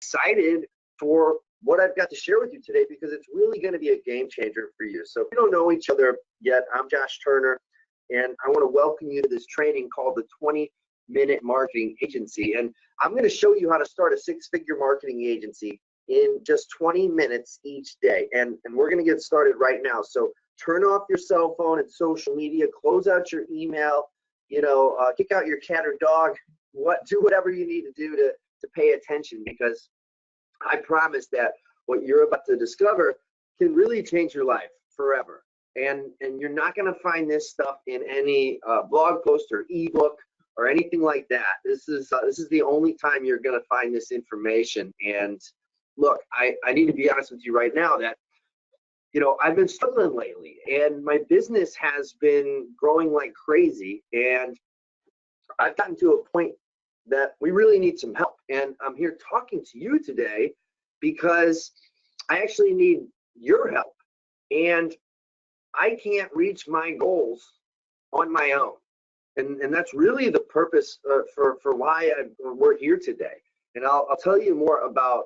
excited for what I've got to share with you today because it's really going to be a game changer for you. So if you don't know each other yet, I'm Josh Turner, and I want to welcome you to this training called the 20-Minute Marketing Agency. And I'm going to show you how to start a six-figure marketing agency in just 20 minutes each day. And we're going to get started right now. So turn off your cell phone and social media, close out your email, kick out your cat or dog, do whatever you need to do to pay attention, because I promise that what you're about to discover can really change your life forever. And you're not going to find this stuff in any blog post or ebook or anything like that. This is the only time you're going to find this information. And look, I need to be honest with you right now that I've been struggling lately, and my business has been growing like crazy, and I've gotten to a point that we really need some help. And I'm here talking to you today because I actually need your help, and I can't reach my goals on my own. And that's really the purpose for why we're here today. And I'll tell you more about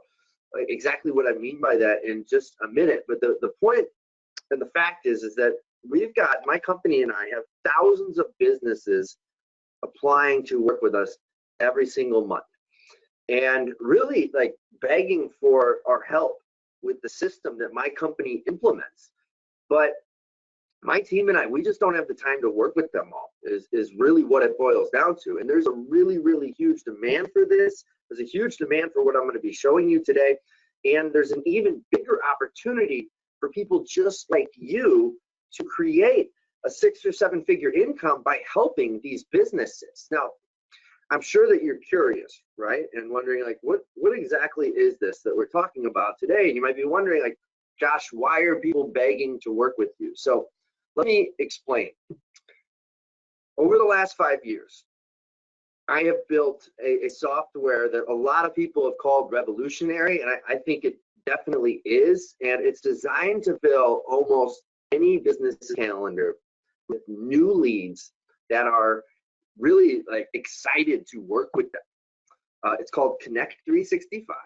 exactly what I mean by that in just a minute. But the point and the fact is that my company and I have thousands of businesses applying to work with us every single month, and really like begging for our help with the system that my company implements. But my team and I, we just don't have the time to work with them all, is really what it boils down to. And there's a really, really huge demand for this. There's a huge demand for what I'm going to be showing you today. And there's an even bigger opportunity for people just like you to create a 6 or 7 figure income by helping these businesses. Now, I'm sure that you're curious, right? And wondering like, what exactly is this that we're talking about today? And you might be wondering like, Josh, why are people begging to work with you? So let me explain. Over the last 5 years, I have built a software that a lot of people have called revolutionary, and I think it definitely is. And it's designed to fill almost any business calendar with new leads that are really like excited to work with them. It's called Connect 365,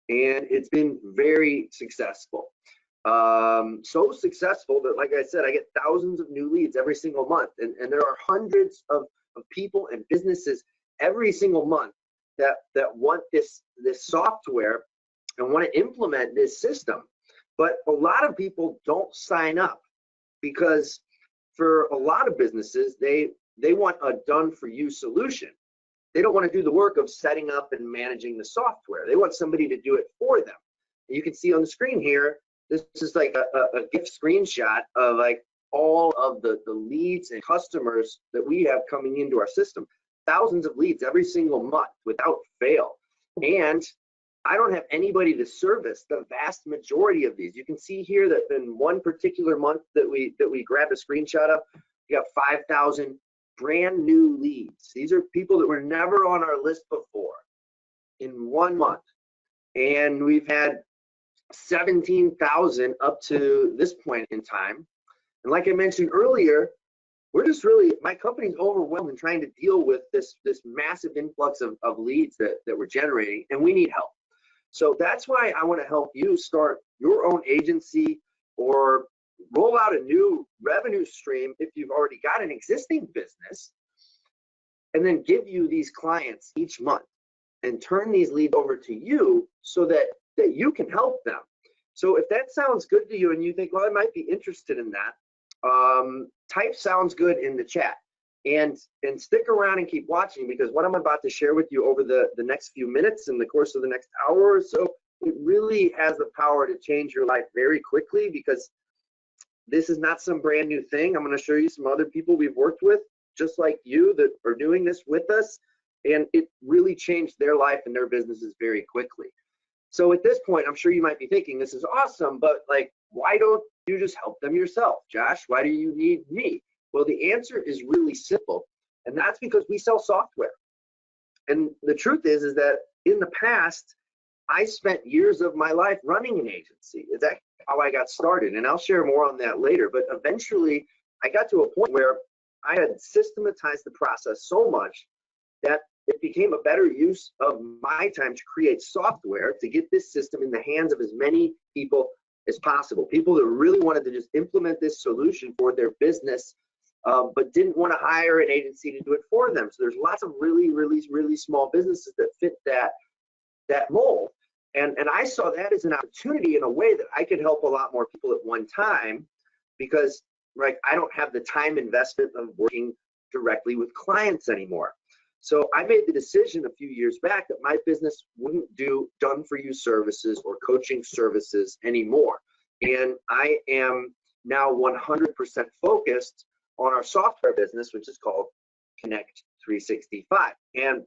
and it's been very successful. So successful that, like I said, I get thousands of new leads every single month, and there are hundreds of people and businesses every single month that want this software and want to implement this system. But a lot of people don't sign up because for a lot of businesses, they want a done-for-you solution. They don't want to do the work of setting up and managing the software. They want somebody to do it for them. And you can see on the screen here, this is like a gift screenshot of like all of the leads and customers that we have coming into our system. Thousands of leads every single month without fail. And I don't have anybody to service the vast majority of these. You can see here that in one particular month that we grabbed a screenshot of, we got 5,000 brand new leads. These are people that were never on our list before in 1 month. And we've had 17,000 up to this point in time. And like I mentioned earlier, we're just really, my company's overwhelmed in trying to deal with this massive influx of leads that we're generating, and we need help. So that's why I want to help you start your own agency or roll out a new revenue stream if you've already got an existing business, and then give you these clients each month and turn these leads over to you so that you can help them. So if that sounds good to you and you think, well, I might be interested in that, type sounds good in the chat, and stick around and keep watching, because what I'm about to share with you over the next few minutes in the course of the next hour or so, it really has the power to change your life very quickly, because this is not some brand new thing. I'm going to show you some other people we've worked with just like you that are doing this with us, and it really changed their life and their businesses very quickly. So at this point, I'm sure you might be thinking, this is awesome, but like, why don't you just help them yourself? Josh, why do you need me? Well, the answer is really simple, and that's because we sell software. And the truth is that in the past, I spent years of my life running an agency. It's actually how I got started, and I'll share more on that later. But eventually, I got to a point where I had systematized the process so much that it became a better use of my time to create software to get this system in the hands of as many people as possible. People that really wanted to just implement this solution for their business, but didn't want to hire an agency to do it for them. So there's lots of really small businesses that fit that mold. And I saw that as an opportunity in a way that I could help a lot more people at one time, because I don't have the time investment of working directly with clients anymore. So I made the decision a few years back that my business wouldn't do done-for-you services or coaching services anymore. And I am now 100% focused on our software business, which is called Connect 365. And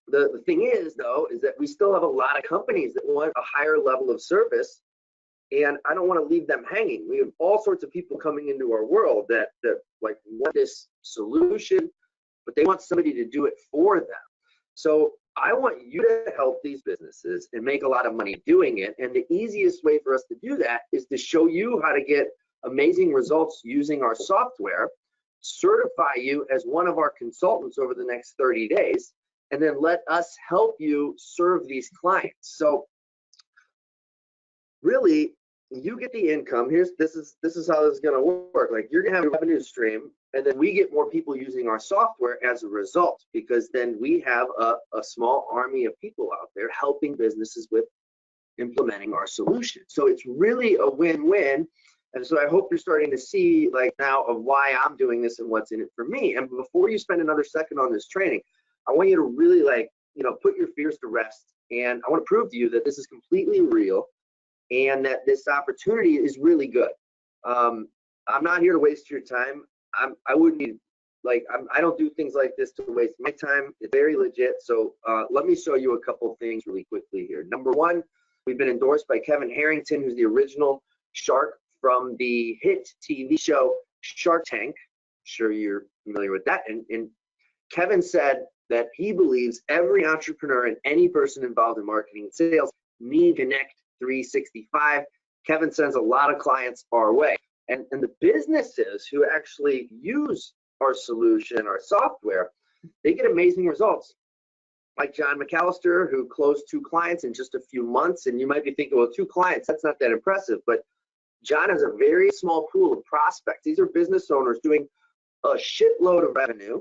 the thing is, though, is that we still have a lot of companies that want a higher level of service, and I don't want to leave them hanging. We have all sorts of people coming into our world that want this solution, but they want somebody to do it for them. So I want you to help these businesses and make a lot of money doing it. And the easiest way for us to do that is to show you how to get amazing results using our software, certify you as one of our consultants over the next 30 days, and then let us help you serve these clients. So really, you get the income. This is how this is going to work. You're going to have a revenue stream, and then we get more people using our software as a result, because then we have a small army of people out there helping businesses with implementing our solution. So it's really a win-win. And so I hope you're starting to see now of why I'm doing this and what's in it for me. And before you spend another second on this training, I want you to really put your fears to rest. And I want to prove to you that this is completely real and that this opportunity is really good. I'm not here to waste your time. I wouldn't be I don't do things like this to waste my time. It's very legit. So let me show you a couple things really quickly here. Number one, we've been endorsed by Kevin Harrington, who's the original shark from the hit TV show Shark Tank. I'm sure you're familiar with that. And Kevin said that he believes every entrepreneur and any person involved in marketing and sales need Connect 365. Kevin sends a lot of clients our way. And the businesses who actually use our solution, our software, they get amazing results. Like John McAllister, who closed 2 clients in just a few months. And you might be thinking, well, 2 clients, that's not that impressive. But John has a very small pool of prospects. These are business owners doing a shitload of revenue,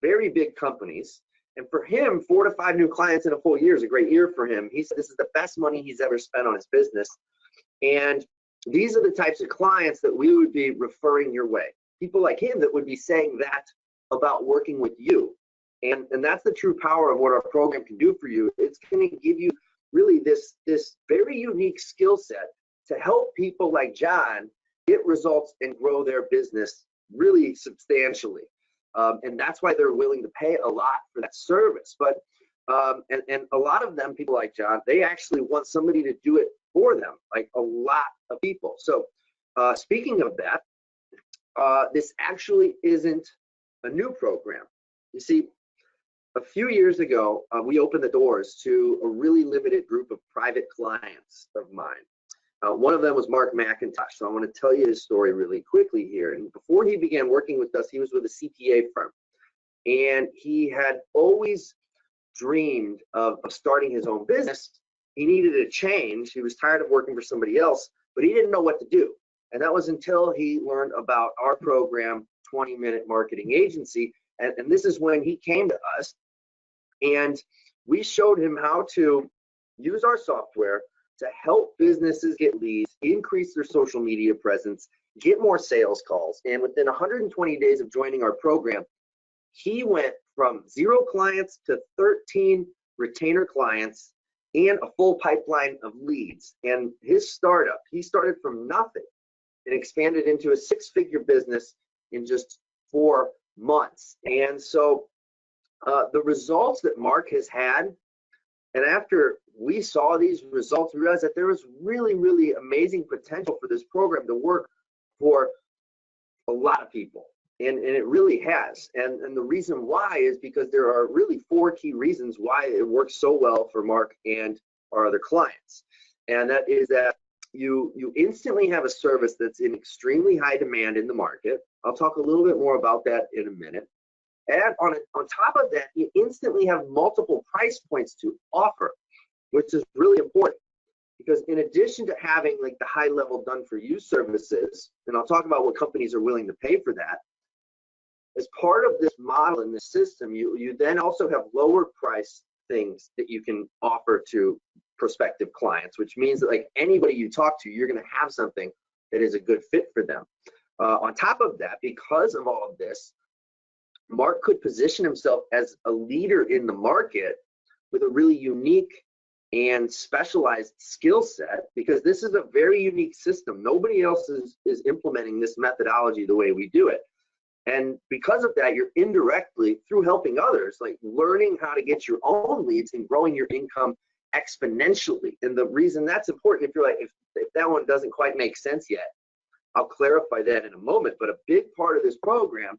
very big companies. And for him, 4 to 5 new clients in a full year is a great year for him. He said this is the best money he's ever spent on his business. And these are the types of clients that we would be referring your way. People like him that would be saying that about working with you. And that's the true power of what our program can do for you. It's going to give you really this very unique skill set to help people like John get results and grow their business really substantially. And that's why they're willing to pay a lot for that service. But and a lot of them, people like John, they actually want somebody to do it for them, like a lot of people. So speaking of that, this actually isn't a new program. You see, a few years ago, we opened the doors to a really limited group of private clients of mine. One of them was Mark McIntosh. So I want to tell you his story really quickly here. And before he began working with us, he was with a CPA firm. And he had always dreamed of starting his own business. He needed a change. He was tired of working for somebody else, but he didn't know what to do. And that was until he learned about our program, 20-Minute Marketing Agency. And this is when he came to us, and we showed him how to use our software to help businesses get leads, increase their social media presence, get more sales calls. And within 120 days of joining our program, he went from 0 clients to 13 retainer clients and a full pipeline of leads. And his startup, he started from nothing and expanded into a 6-figure business in just 4 months. And so the results that Mark has had, and after we saw these results, we realized that there was really amazing potential for this program to work for a lot of people. And it really has. And the reason why is because there are really 4 key reasons why it works so well for Mark and our other clients. And that is that you instantly have a service that's in extremely high demand in the market. I'll talk a little bit more about that in a minute. And on top of that, you instantly have multiple price points to offer, which is really important. Because in addition to having like the high level done for you services, and I'll talk about what companies are willing to pay for that, as part of this model in the system, you then also have lower price things that you can offer to prospective clients, which means that like anybody you talk to, you're going to have something that is a good fit for them. On top of that, because of all of this, Mark could position himself as a leader in the market with a really unique and specialized skill set, because this is a very unique system. Nobody else is implementing this methodology the way we do it. And because of that, you're indirectly, through helping others, like learning how to get your own leads and growing your income exponentially. And the reason that's important, if you're like, if that one doesn't quite make sense yet, I'll clarify that in a moment. But a big part of this program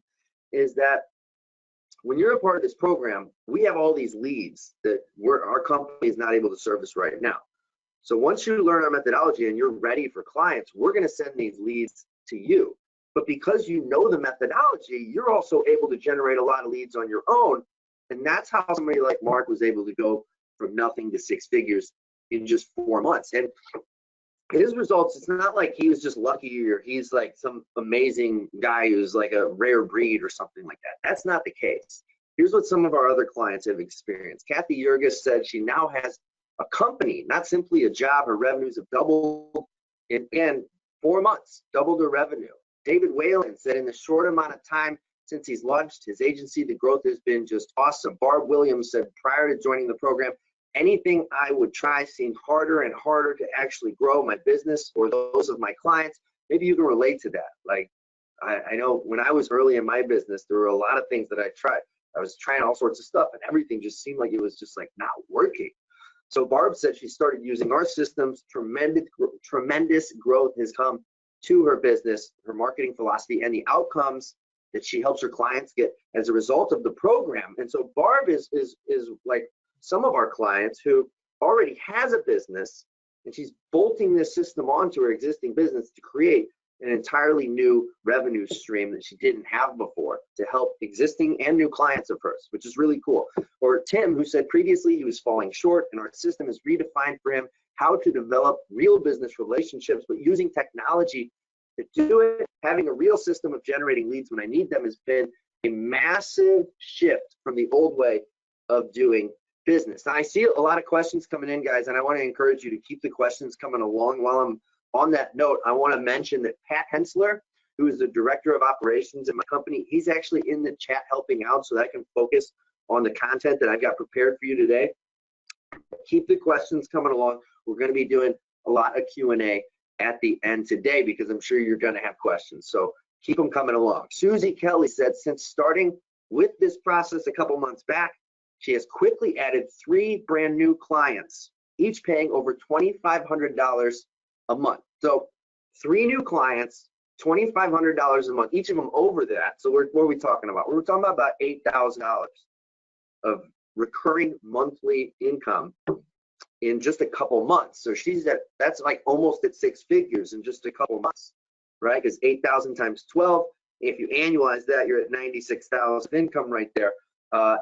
is that when you're a part of this program, we have all these leads that our company is not able to service right now. So once you learn our methodology and you're ready for clients, we're going to send these leads to you. But because you know the methodology, you're also able to generate a lot of leads on your own. And that's how somebody like Mark was able to go from nothing to 6 figures in just 4 months. And his results, it's not like he was just lucky or he's like some amazing guy who's like a rare breed or something like that. That's not the case. Here's what some of our other clients have experienced. Kathy Jurgis said she now has a company, not simply a job. Her revenues have doubled in 4 months, doubled her revenue. David Whalen said in the short amount of time since he's launched his agency, the growth has been just awesome. Barb Williams said prior to joining the program, anything I would try seemed harder and harder to actually grow my business or those of my clients. Maybe you can relate to that. Like, I know when I was early in my business, there were a lot of things that I tried. I was trying all sorts of stuff and everything just seemed like it was just like not working. So Barb said she started using our systems. Tremendous growth has come to her business, her marketing philosophy, and the outcomes that she helps her clients get as a result of the program. And so Barb is like some of our clients who already has a business, and she's bolting this system onto her existing business to create an entirely new revenue stream that she didn't have before to help existing and new clients of hers, which is really cool. Or Tim, who said previously he was falling short, and our system has redefined for him how to develop real business relationships, but using technology to do it. Having a real system of generating leads when I need them has been a massive shift from the old way of doing business. Now, I see a lot of questions coming in, guys, and I want to encourage you to keep the questions coming along. While I'm on that note, I want to mention that Pat Hensler, who is the director of operations in my company, he's actually in the chat helping out so that I can focus on the content that I've got prepared for you today. Keep the questions coming along. We're going to be doing a lot of Q&A at the end today because I'm sure you're going to have questions. So keep them coming along. Susie Kelly said, since starting with this process a couple months back, she has quickly added 3 brand new clients, each paying over $2,500 a month. So 3 new clients, $2,500 a month, each of them over that. So what are we talking about? We're talking about $8,000 of recurring monthly income in just a couple months. So that's like almost at 6 figures in just a couple months, right? Because 8,000 times 12, if you annualize that, you're at 96,000 income right there.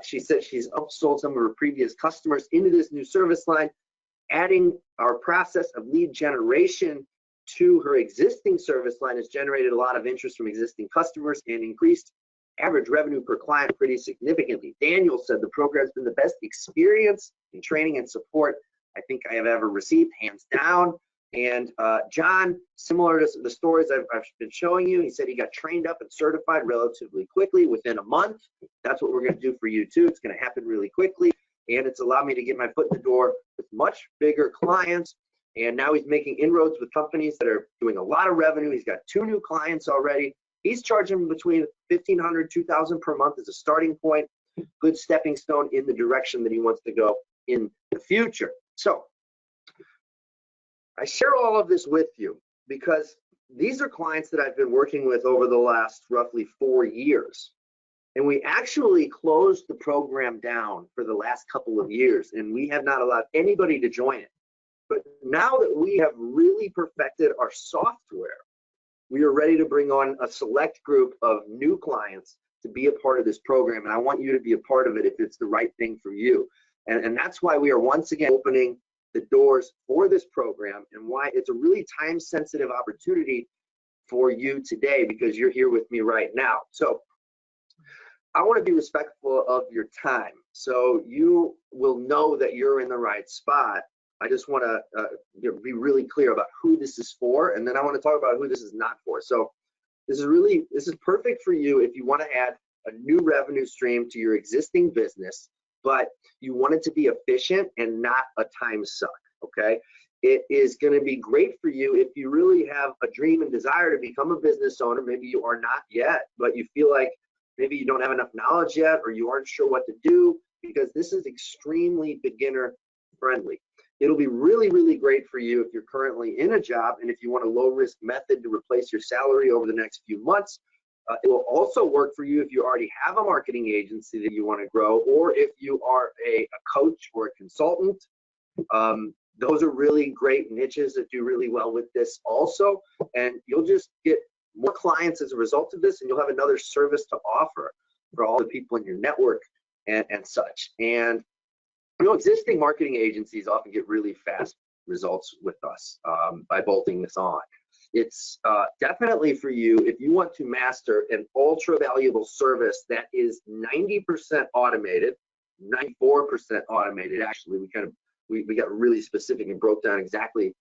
She said she's upsold some of her previous customers into this new service line, adding our process of lead generation to her existing service line has generated a lot of interest from existing customers and increased average revenue per client pretty significantly. Daniel said the program's been the best experience in training and support I think I have ever received, hands down. And John, similar to the stories I've been showing you, he said he got trained up and certified relatively quickly within a month. That's what we're going to do for you too. It's going to happen really quickly, and it's allowed me to get my foot in the door with much bigger clients. And now he's making inroads with companies that are doing a lot of revenue. He's got 2 new clients already. He's charging between $1,500, $2,000 per month as a starting point. Good stepping stone in the direction that he wants to go in the future. So I share all of this with you because these are clients that I've been working with over the last roughly 4 years. And we actually closed the program down for the last couple of years, and we have not allowed anybody to join it. But now that we have really perfected our software, we are ready to bring on a select group of new clients to be a part of this program, and I want you to be a part of it if it's the right thing for you. And that's why we are once again opening the doors for this program, and why it's a really time-sensitive opportunity for you today, because you're here with me right now. So I want to be respectful of your time, so you will know that you're in the right spot. I just want to be really clear about who this is for, and then I want to talk about who this is not for. So this is perfect for you if you want to add a new revenue stream to your existing business, but you want it to be efficient and not a time suck, okay? It is going to be great for you if you really have a dream and desire to become a business owner. Maybe you are not yet, but you feel like maybe you don't have enough knowledge yet, or you aren't sure what to do, because this is extremely beginner friendly. It'll be really, really great for you if you're currently in a job and if you want a low-risk method to replace your salary over the next few months. It will also work for you if you already have a marketing agency that you want to grow, or if you are a coach or a consultant. Those are really great niches that do really well with this also, and you'll just get more clients as a result of this, and you'll have another service to offer for all the people in your network and such. And you know, existing marketing agencies often get really fast results with us by bolting this on. It's definitely for you if you want to master an ultra valuable service that is 90% automated, 94% automated. Actually, we got really specific and broke down exactly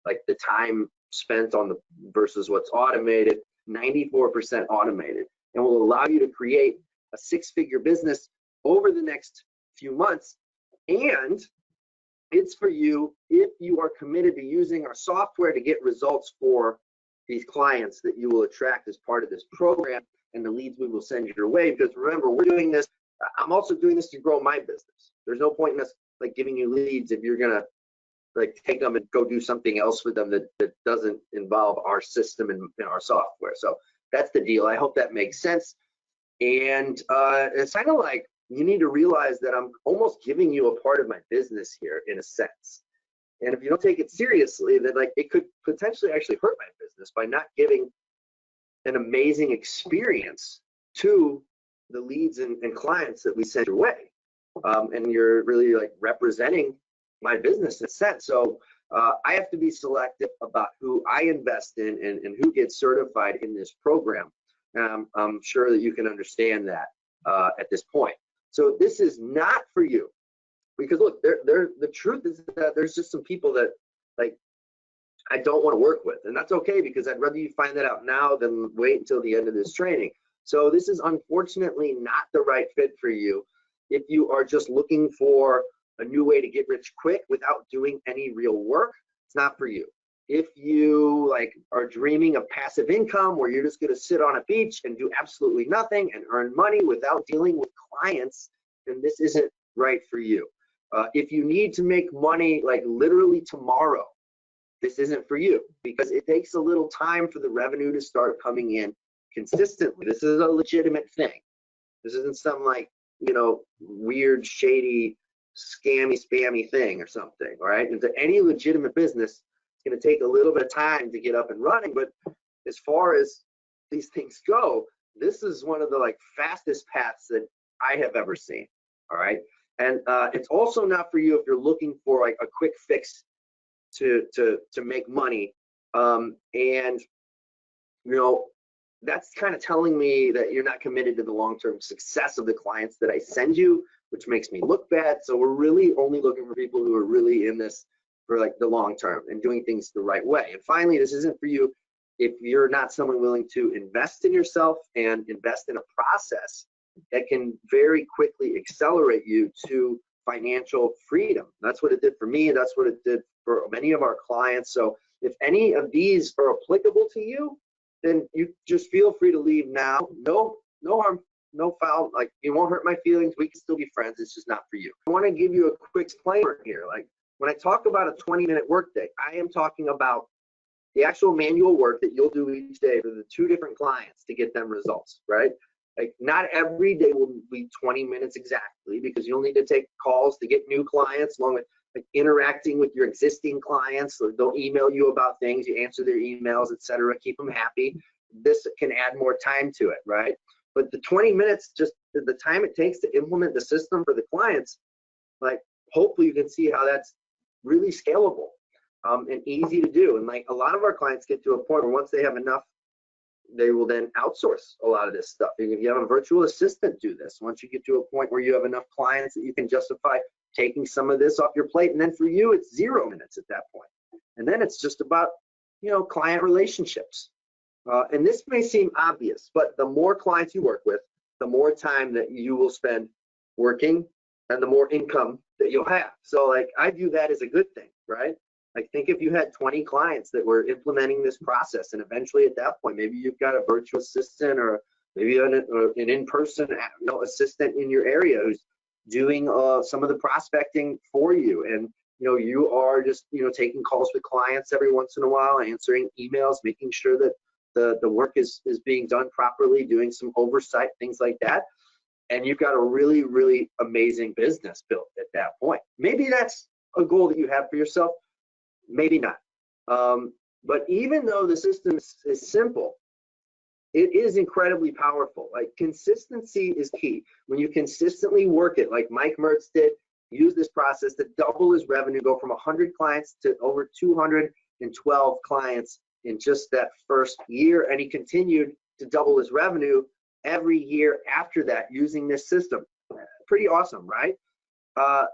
like the time spent on the versus what's automated. 94% automated, and will allow you to create a six-figure business over the next few months. And it's for you if you are committed to using our software to get results for these clients that you will attract as part of this program and the leads we will send your way. Because remember, we're doing this, I'm also doing this to grow my business. There's no point in us like giving you leads if you're gonna like take them and go do something else with them that doesn't involve our system and our software. So that's the deal. I hope that makes sense. And it's kind of like, you need to realize that I'm almost giving you a part of my business here in a sense. And if you don't take it seriously, then like it could potentially actually hurt my business by not giving an amazing experience to the leads and clients that we send your way. And you're really like representing my business in a sense. So I have to be selective about who I invest in and who gets certified in this program. And I'm sure that you can understand that at this point. So this is not for you, because look, the truth is that there's just some people that like I don't want to work with, and that's okay, because I'd rather you find that out now than wait until the end of this training. So this is unfortunately not the right fit for you if you are just looking for a new way to get rich quick without doing any real work. It's not for you. If you like are dreaming of passive income where you're just going to sit on a beach and do absolutely nothing and earn money without dealing with clients, then this isn't right for you. If you need to make money like literally tomorrow, this isn't for you, because it takes a little time for the revenue to start coming in consistently. This is a legitimate thing. This isn't some like, you know, weird, shady, scammy, spammy thing or something, all right? And to any legitimate business, it's going to take a little bit of time to get up and running. But as far as these things go, this is one of the like fastest paths that I have ever seen, all right? And it's also not for you if you're looking for like a quick fix to make money. And you know, that's kind of telling me that you're not committed to the long-term success of the clients that I send you, which makes me look bad. So we're really only looking for people who are really in this for like the long term and doing things the right way. And finally, this isn't for you if you're not someone willing to invest in yourself and invest in a process that can very quickly accelerate you to financial freedom. That's what it did for me, and that's what it did for many of our clients. So if any of these are applicable to you, then you just feel free to leave now. No harm, no foul. Like, it won't hurt my feelings. We can still be friends. It's just not for you. I want to give you a quick disclaimer here. Like, when I talk about a 20-minute workday, I am talking about the actual manual work that you'll do each day for the 2 different clients to get them results, right? Like, not every day will be 20 minutes exactly, because you'll need to take calls to get new clients, along with like interacting with your existing clients. So they'll email you about things, you answer their emails, etc. Keep them happy. This can add more time to it, right? But the 20 minutes, just the time it takes to implement the system for the clients, like hopefully you can see how that's really scalable and easy to do. And like a lot of our clients get to a point where once they have enough, they will then outsource a lot of this stuff. If you have a virtual assistant do this, once you get to a point where you have enough clients that you can justify taking some of this off your plate, and then for you it's 0 minutes at that point. And then it's just about, you know, client relationships. And this may seem obvious, but the more clients you work with, the more time that you will spend working and the more income that you'll have. So like I view that as a good thing, right? Like think if you had 20 clients that were implementing this process, and eventually at that point, maybe you've got a virtual assistant or maybe an in-person, you know, assistant in your area who's doing some of the prospecting for you, and you know you are just, you know, taking calls with clients every once in a while, answering emails, making sure that the work is being done properly, doing some oversight, things like that. And you've got a really, really amazing business built at that point. Maybe that's a goal that you have for yourself, maybe not. But even though the system is simple, it is incredibly powerful. Like consistency is key. When you consistently work it, like Mike Mertz did, use this process to double his revenue, go from 100 clients to over 212 clients in just that first year, and he continued to double his revenue every year after that using this system. Pretty awesome, right?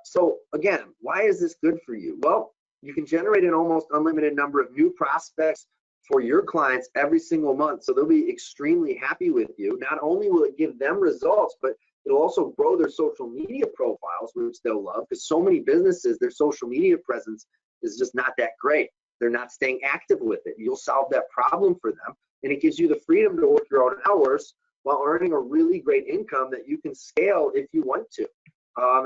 So again, why is this good for you? Well, you can generate an almost unlimited number of new prospects for your clients every single month, so they'll be extremely happy with you. Not only will it give them results, but it'll also grow their social media profiles, which they'll love, because so many businesses, their social media presence is just not that great. They're not staying active with it. You'll solve that problem for them, and it gives you the freedom to work your own hours while earning a really great income that you can scale if you want to.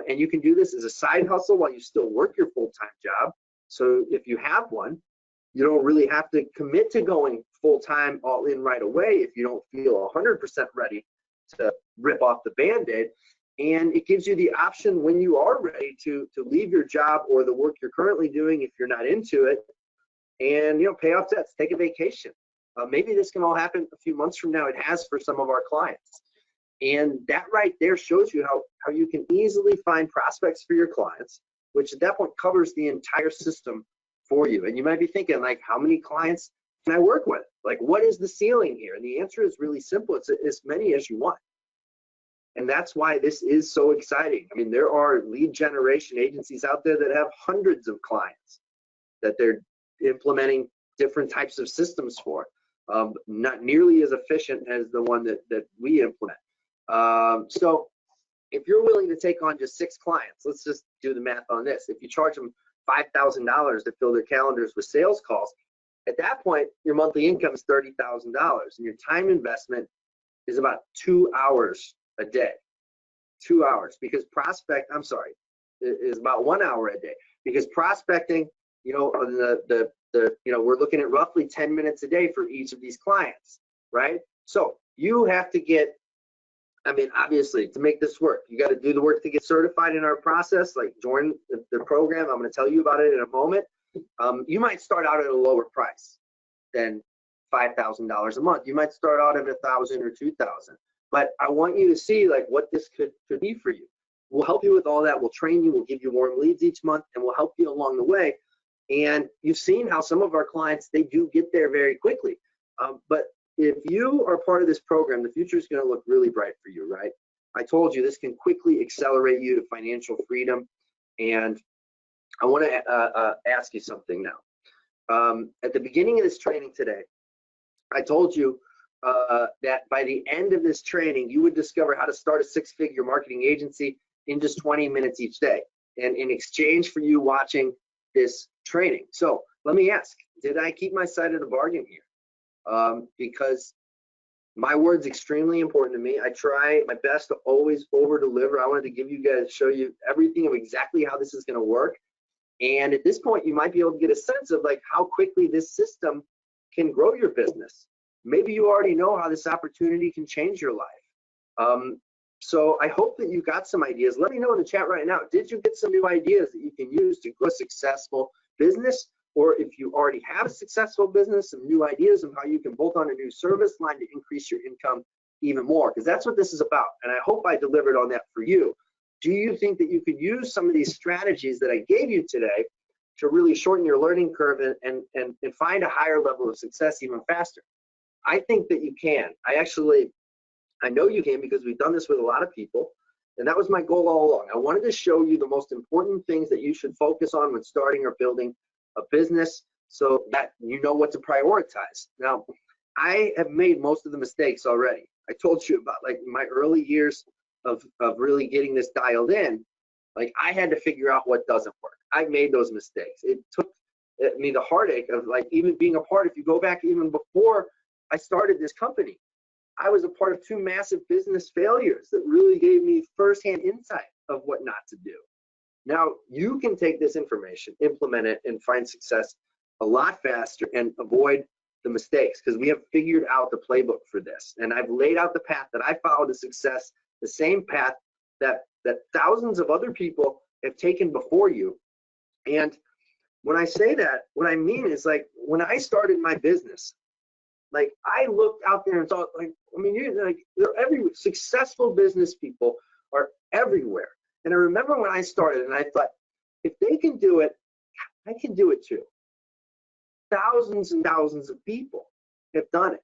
And you can do this as a side hustle while you still work your full-time job. So if you have one, you don't really have to commit to going full-time all in right away if you don't feel 100% ready to rip off the Band-Aid. And it gives you the option when you are ready to leave your job or the work you're currently doing if you're not into it, and you know, pay off debts, take a vacation. Maybe this can all happen a few months from now. It has for some of our clients. And that right there shows you how you can easily find prospects for your clients, which at that point covers the entire system for you. And you might be thinking, like, how many clients can I work with? Like, what is the ceiling here? And the answer is really simple. It's as many as you want. And that's why this is so exciting. I mean, there are lead generation agencies out there that have hundreds of clients that they're implementing different types of systems for. Not nearly as efficient as the one that we implement. So if you're willing to take on just 6 clients, let's just do the math on this. If you charge them $5,000 to fill their calendars with sales calls, at that point, your monthly income is $30,000, and your time investment is about 2 hours a day. 2 hours, because is about 1 hour a day, because prospecting, you know, we're looking at roughly 10 minutes a day for each of these clients, right? So you have to get, I mean, obviously, to make this work, you got to do the work to get certified in our process, like join the program. I'm going to tell you about it in a moment. You might start out at a lower price than $5,000 a month. You might start out at $1,000 or $2,000. But I want you to see like what this could be for you. We'll help you with all that. We'll train you. We'll give you warm leads each month, and we'll help you along the way. And you've seen how some of our clients, they do get there very quickly. But if you are part of this program, the future is going to look really bright for you, right? I told you this can quickly accelerate you to financial freedom. And I want to ask you something now. At the beginning of this training today, I told you that by the end of this training, you would discover how to start a 6-figure marketing agency in just 20 minutes each day. And in exchange for you watching this training. So let me ask, did I keep my side of the bargain here? Because my word's extremely important to me. I try my best to always over deliver. I wanted to give you guys, show you everything of exactly how this is going to work. And at this point, you might be able to get a sense of like how quickly this system can grow your business. Maybe you already know how this opportunity can change your life. So I hope that you got some ideas. Let me know in the chat right now. Did you get some new ideas that you can use to grow a successful business? Or if you already have a successful business, some new ideas of how you can bolt on a new service line to increase your income even more, because that's what this is about. And I hope I delivered on that for you. Do you think that you could use some of these strategies that I gave you today to really shorten your learning curve and find a higher level of success even faster? I think that you can. I know you can, because we've done this with a lot of people, and that was my goal all along. I wanted to show you the most important things that you should focus on when starting or building a business, so that you know what to prioritize. Now, I have made most of the mistakes already. I told you about like my early years of really getting this dialed in. Like, I had to figure out what doesn't work. I made those mistakes. It took me the heartache of like even being a part. If you go back even before I started this company, I was a part of 2 massive business failures that really gave me firsthand insight of what not to do. Now, you can take this information, implement it, and find success a lot faster and avoid the mistakes, because we have figured out the playbook for this. And I've laid out the path that I followed to success, the same path that thousands of other people have taken before you. And when I say that, what I mean is, like, when I started my business, like, I looked out there and thought, like, I mean, they're everywhere. Successful business people are everywhere. And I remember when I started, and I thought, if they can do it, I can do it too. Thousands and thousands of people have done it.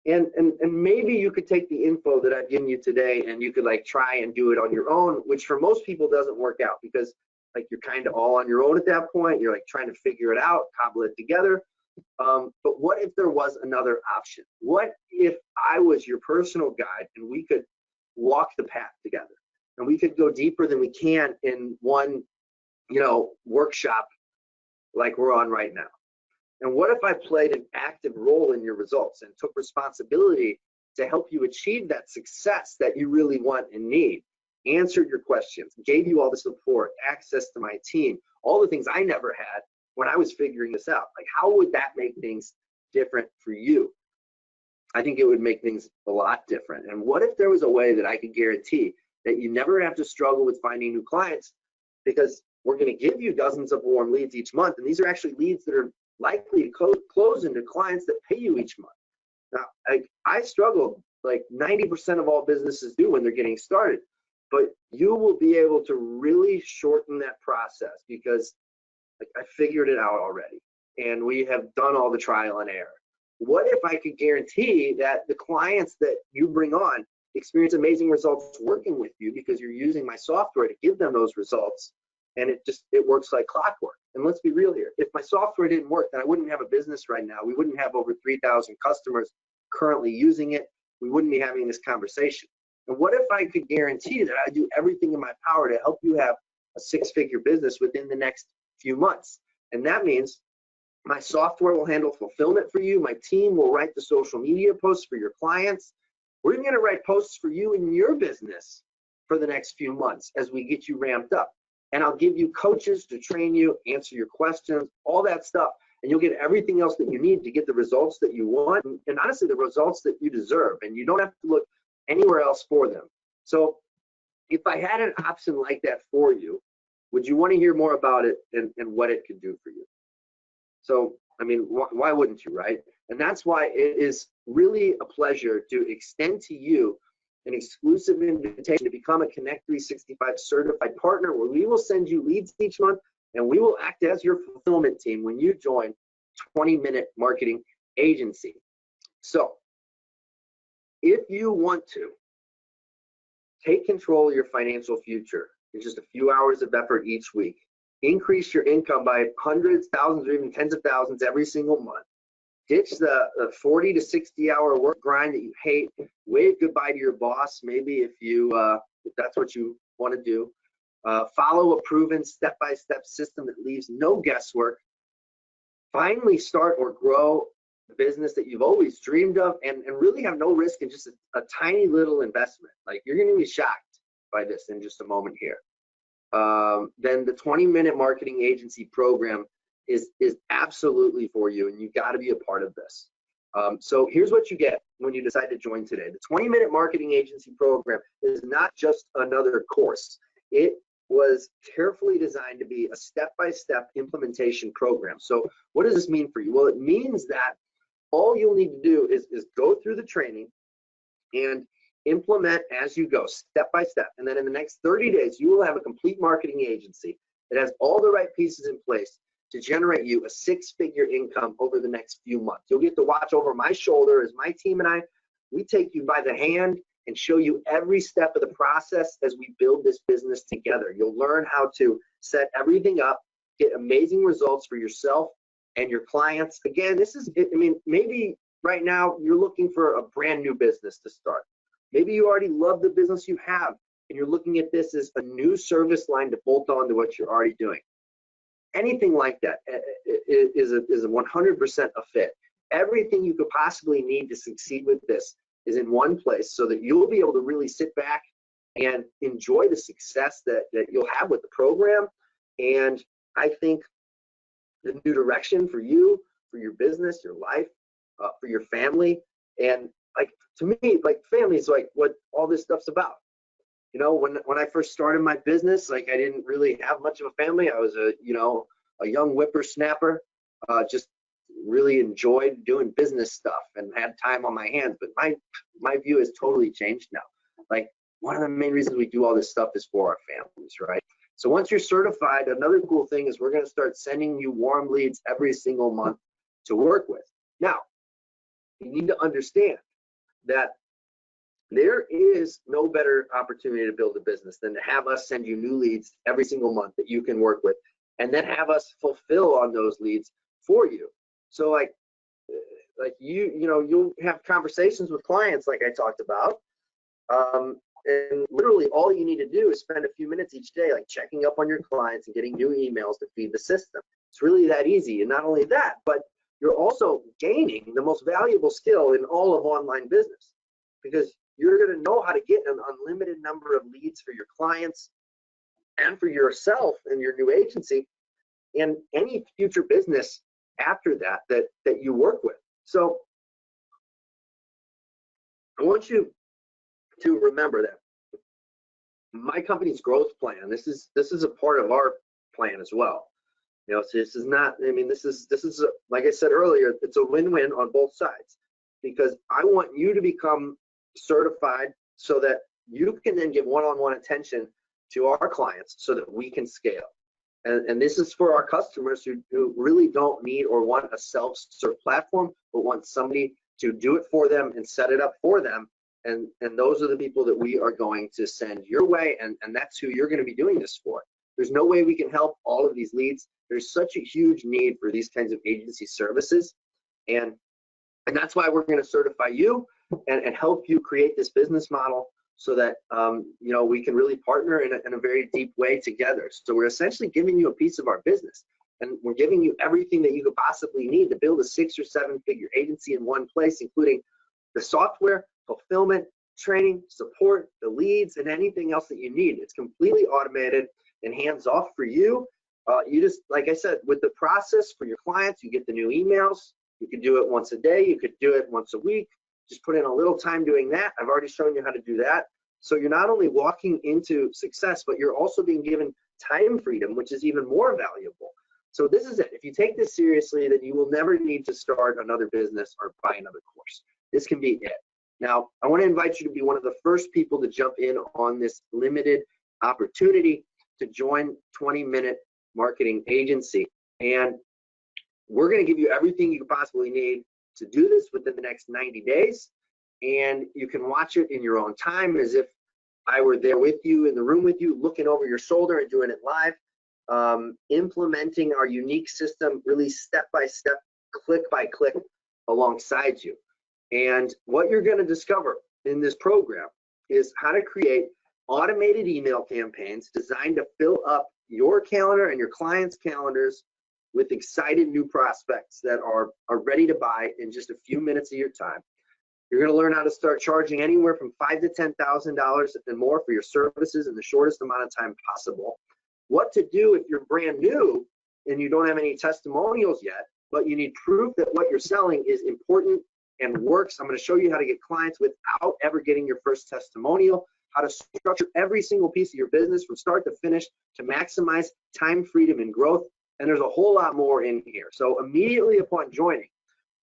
And maybe you could take the info that I've given you today, and you could like try and do it on your own, which for most people doesn't work out, because like you're kind of all on your own at that point. You're like trying to figure it out, cobble it together. But what if there was another option? What if I was your personal guide and we could walk the path together, and we could go deeper than we can in one, workshop like we're on right now? And what if I played an active role in your results and took responsibility to help you achieve that success that you really want and need? Answered your questions, gave you all the support, access to my team, all the things I never had when I was figuring this out. Like, how would that make things different for you? I think it would make things a lot different. And what if there was a way that I could guarantee that you never have to struggle with finding new clients, because we're going to give you dozens of warm leads each month, and these are actually leads that are likely to close into clients that pay you each month. Now, I struggle, like 90% of all businesses do when they're getting started, but you will be able to really shorten that process, because like, I figured it out already, and we have done all the trial and error. What if I could guarantee that the clients that you bring on experience amazing results working with you, because you're using my software to give them those results, and it works like clockwork? And let's be real here. If my software didn't work, then I wouldn't have a business right now. We wouldn't have over 3,000 customers currently using it. We wouldn't be having this conversation. And what if I could guarantee that I do everything in my power to help you have a 6-figure business within the next few months? And that means my software will handle fulfillment for you. My team will write the social media posts for your clients. We're even going to write posts for you in your business for the next few months as we get you ramped up. And I'll give you coaches to train you, answer your questions, all that stuff. And you'll get everything else that you need to get the results that you want, and honestly, the results that you deserve. And you don't have to look anywhere else for them. So if I had an option like that for you, would you want to hear more about it and what it could do for you? So, I mean, why wouldn't you, right? And that's why it is really a pleasure to extend to you an exclusive invitation to become a Connect 365 certified partner, where we will send you leads each month, and we will act as your fulfillment team when you join 20-Minute Marketing Agency. So if you want to take control of your financial future in just a few hours of effort each week, increase your income by hundreds, thousands, or even tens of thousands every single month, ditch the 40 to 60-hour work grind that you hate, wave goodbye to your boss, maybe if that's what you want to do, follow a proven step-by-step system that leaves no guesswork, finally start or grow a business that you've always dreamed of, and really have no risk in just a tiny little investment. Like, you're going to be shocked by this in just a moment here. Then the 20-Minute Marketing Agency program is absolutely for you, and you've got to be a part of this. So here's what you get when you decide to join today. The 20-Minute Marketing Agency program is not just another course. It was carefully designed to be a step-by-step implementation program. So what does this mean for you? Well, it means that all you'll need to do is go through the training, and implement as you go, step by step. And then in the next 30 days, you will have a complete marketing agency that has all the right pieces in place to generate you a six-figure income over the next few months. You'll get to watch over my shoulder as my team and I, we take you by the hand and show you every step of the process as we build this business together. You'll learn how to set everything up, get amazing results for yourself and your clients. Again, this is, I mean, maybe right now you're looking for a brand new business to start. Maybe you already love the business you have and you're looking at this as a new service line to bolt on to what you're already doing. Anything like that is a 100% a fit. Everything you could possibly need to succeed with this is in one place so that you'll be able to really sit back and enjoy the success that you'll have with the program. And I think the new direction for you, for your business, your life, for your family, and like to me, like family is like what all this stuff's about. You know, when I first started my business, like I didn't really have much of a family. I was a young whippersnapper, just really enjoyed doing business stuff and had time on my hands. But my view has totally changed now. Like one of the main reasons we do all this stuff is for our families, right? So once you're certified, another cool thing is we're going to start sending you warm leads every single month to work with. Now, you need to understand that there is no better opportunity to build a business than to have us send you new leads every single month that you can work with, and then have us fulfill on those leads for you. So like you'll have conversations with clients like I talked about, and literally all you need to do is spend a few minutes each day like checking up on your clients and getting new emails to feed the system. It's really that easy. And not only that, but you're also gaining the most valuable skill in all of online business, because you're going to know how to get an unlimited number of leads for your clients and for yourself and your new agency and any future business after that you work with. So I want you to remember that my company's growth plan, this is a part of our plan as well. You know, so this is not, I mean, this is like I said earlier, it's a win-win on both sides, because I want you to become certified so that you can then give one-on-one attention to our clients so that we can scale. And this is for our customers who really don't need or want a self-serve platform, but want somebody to do it for them and set it up for them. And those are the people that we are going to send your way, and that's who you're going to be doing this for. There's no way we can help all of these leads. There's such a huge need for these kinds of agency services, and that's why we're going to certify you and help you create this business model so that we can really partner in a very deep way together. So we're essentially giving you a piece of our business, and we're giving you everything that you could possibly need to build a 6 or 7 figure agency in one place, including the software, fulfillment, training, support, the leads, and anything else that you need. It's completely automated and hands off for you. You just, like I said, with the process for your clients, you get the new emails. You could do it once a day. You could do it once a week. Just put in a little time doing that. I've already shown you how to do that. So you're not only walking into success, but you're also being given time freedom, which is even more valuable. So this is it. If you take this seriously, then you will never need to start another business or buy another course. This can be it. Now, I want to invite you to be one of the first people to jump in on this limited opportunity to join 20-minute marketing agency. And we're going to give you everything you could possibly need to do this within the next 90 days. And you can watch it in your own time as if I were there with you in the room with you, looking over your shoulder and doing it live, implementing our unique system really step by step, click by click alongside you. And what you're going to discover in this program is how to create automated email campaigns designed to fill up your calendar and your clients' calendars with excited new prospects that are ready to buy in just a few minutes of your time. You're going to learn how to start charging anywhere from $5,000 to $10,000 and more for your services in the shortest amount of time possible. What to do if you're brand new and you don't have any testimonials yet, but you need proof that what you're selling is important and works. I'm going to show you how to get clients without ever getting your first testimonial, how to structure every single piece of your business from start to finish to maximize time, freedom, and growth. And there's a whole lot more in here. So immediately upon joining,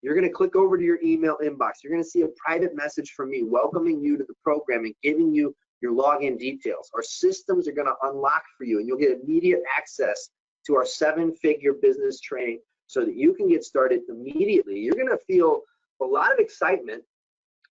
You're going to click over to your email inbox. You're going to see a private message from me welcoming you to the program and giving you your login details. Our systems are going to unlock for you, and you'll get immediate access to our 7-figure business training so that you can get started immediately. You're going to feel a lot of excitement,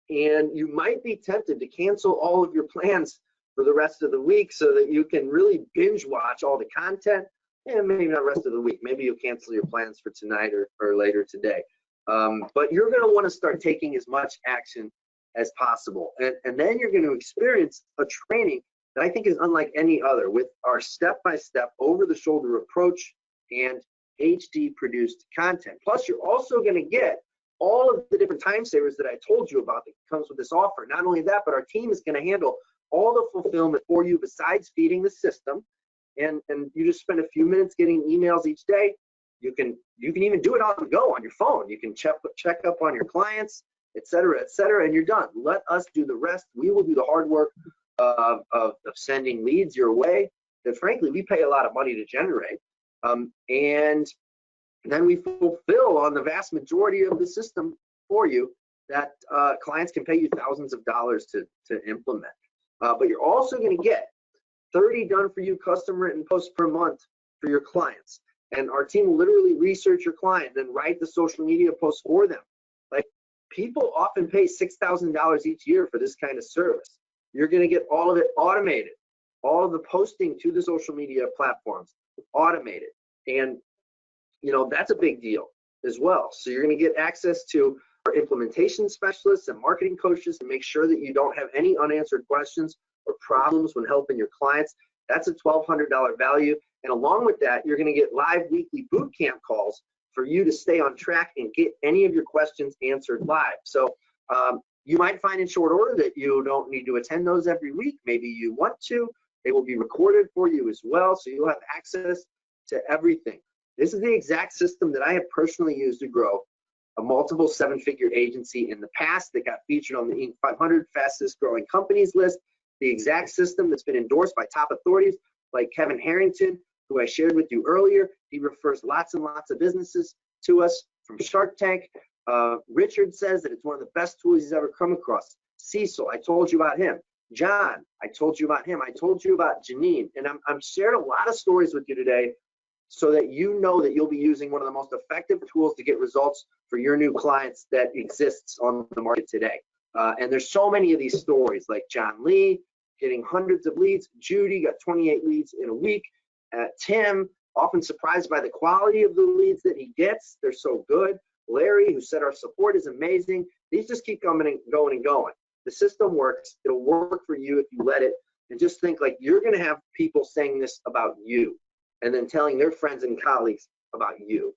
and you might be tempted to cancel all of your plans for the rest of the week so that you can really binge watch all the content. And maybe not the rest of the week. Maybe you'll cancel your plans for tonight or later today. But you're going to want to start taking as much action as possible. And then you're going to experience a training that I think is unlike any other, with our step-by-step, over-the-shoulder approach and HD produced content. Plus, you're also going to get all of the different time savers that I told you about that comes with this offer. Not only that, but our team is going to handle all the fulfillment for you besides feeding the system. And you just spend a few minutes getting emails each day. You can even do it on the go on your phone. You can check up on your clients, et cetera, and you're done. Let us do the rest. We will do the hard work of sending leads your way that, frankly, we pay a lot of money to generate. And then we fulfill on the vast majority of the system for you that clients can pay you thousands of dollars to implement. But you're also going to get 30 done for you custom written posts per month for your clients. And our team will literally research your client, then write the social media posts for them. Like, people often pay $6,000 each year for this kind of service. You're going to get all of it automated, all of the posting to the social media platforms automated. And, you know, that's a big deal as well. So you're going to get access to our implementation specialists and marketing coaches to make sure that you don't have any unanswered questions or problems when helping your clients. That's a $1,200 value. And along with that, you're going to get live weekly boot camp calls for you to stay on track and get any of your questions answered live. So you might find in short order that you don't need to attend those every week. Maybe you want to. They will be recorded for you as well, so you'll have access to everything. This is the exact system that I have personally used to grow a multiple 7-figure agency in the past that got featured on the Inc. 500 fastest growing companies list. The exact system that's been endorsed by top authorities like Kevin Harrington, who I shared with you earlier. He refers lots and lots of businesses to us from Shark Tank. Richard says that it's one of the best tools he's ever come across. Cecil, I told you about him. John, I told you about him. I told you about Janine. And I'm sharing a lot of stories with you today so that you know that you'll be using one of the most effective tools to get results for your new clients that exists on the market today. And there's so many of these stories, like John Lee getting hundreds of leads. Judy got 28 leads in a week. Tim, often surprised by the quality of the leads that he gets. They're so good. Larry, who said our support is amazing. These just keep coming and going and going. The system works. It'll work for you if you let it. And just think, like, you're going to have people saying this about you and then telling their friends and colleagues about you.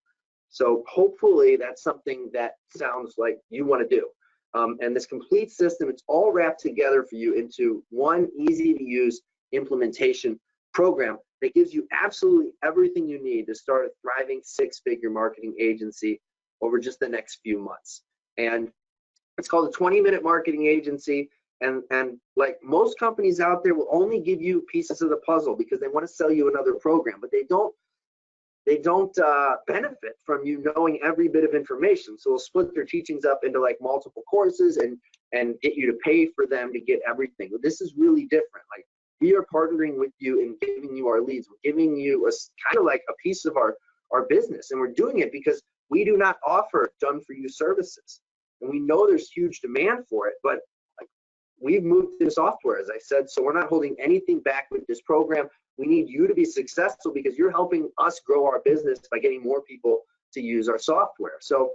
So hopefully that's something that sounds like you want to do. And this complete system, it's all wrapped together for you into one easy to use implementation program that gives you absolutely everything you need to start a thriving 6-figure marketing agency over just the next few months. And it's called a 20-minute marketing agency. And like most companies out there will only give you pieces of the puzzle because they want to sell you another program, but they don't benefit from you knowing every bit of information. So they'll split their teachings up into like multiple courses and get you to pay for them to get everything. But this is really different. Like, we are partnering with you and giving you our leads. We're giving you a kind of like a piece of our business, and we're doing it because we do not offer done-for-you services. And we know there's huge demand for it, but like, we've moved to software, as I said, so we're not holding anything back with this program. We need you to be successful because you're helping us grow our business by getting more people to use our software. So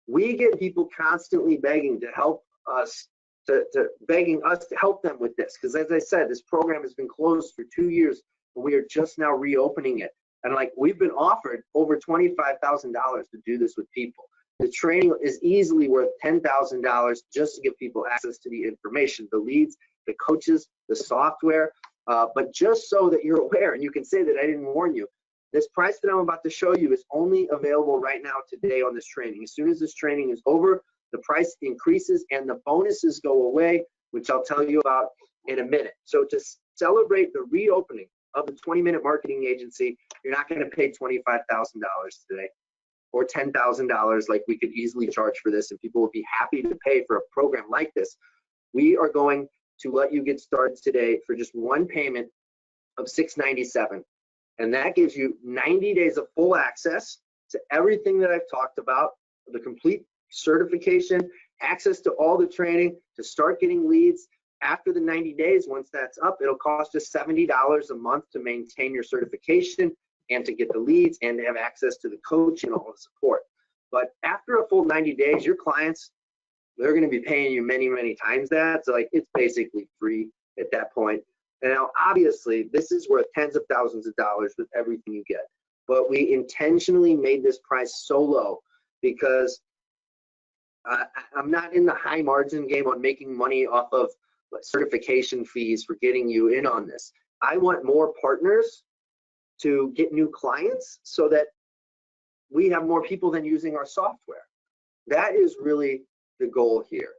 we get people constantly begging to help us, begging us to help them with this. Because as I said, this program has been closed for 2 years, and we are just now reopening it. And like, we've been offered over $25,000 to do this with people. The training is easily worth $10,000 just to give people access to the information, the leads, the coaches, the software. But just so that you're aware, and you can say that I didn't warn you, this price that I'm about to show you is only available right now today on this training. As soon as this training is over, the price increases and the bonuses go away, which I'll tell you about in a minute. So to celebrate the reopening of the 20-minute marketing agency, you're not going to pay $25,000 today. or $10,000 like we could easily charge for this, and people would be happy to pay for a program like this. We are going to let you get started today for just one payment of $697. And that gives you 90 days of full access to everything that I've talked about, the complete certification, access to all the training, to start getting leads. After the 90 days, once that's up, it'll cost us $70 a month to maintain your certification and to get the leads and to have access to the coach and all the support. But after a full 90 days, your clients, they're going to be paying you many, many times that. So like, it's basically free at that point. And now, obviously, this is worth tens of thousands of dollars with everything you get. But we intentionally made this price so low because I'm not in the high margin game on making money off of certification fees for getting you in on this. I want more partners to get new clients so that we have more people than using our software. That is really the goal here.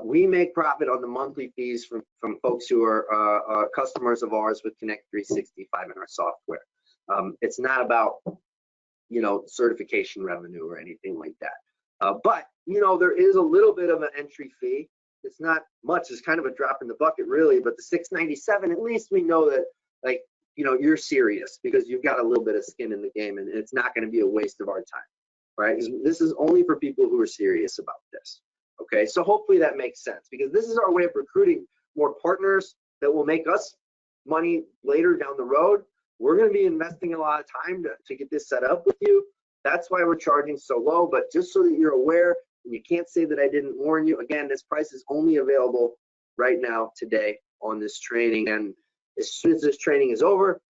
We make profit on the monthly fees from folks who are customers of ours with Connect 365 in our software. It's not about, you know, certification revenue or anything like that. But, you know, there is a little bit of an entry fee. It's not much. It's kind of a drop in the bucket, really. But the $697, at least we know that, like, you know, you're serious because you've got a little bit of skin in the game, and it's not going to be a waste of our time, right? This is only for people who are serious about this. Okay, so hopefully that makes sense, because this is our way of recruiting more partners that will make us money later down the road. We're going to be investing a lot of time to get this set up with you. That's why we're charging so low. But just so that you're aware, and you can't say that I didn't warn you, again, this price is only available right now today on this training. And as soon as this training is over,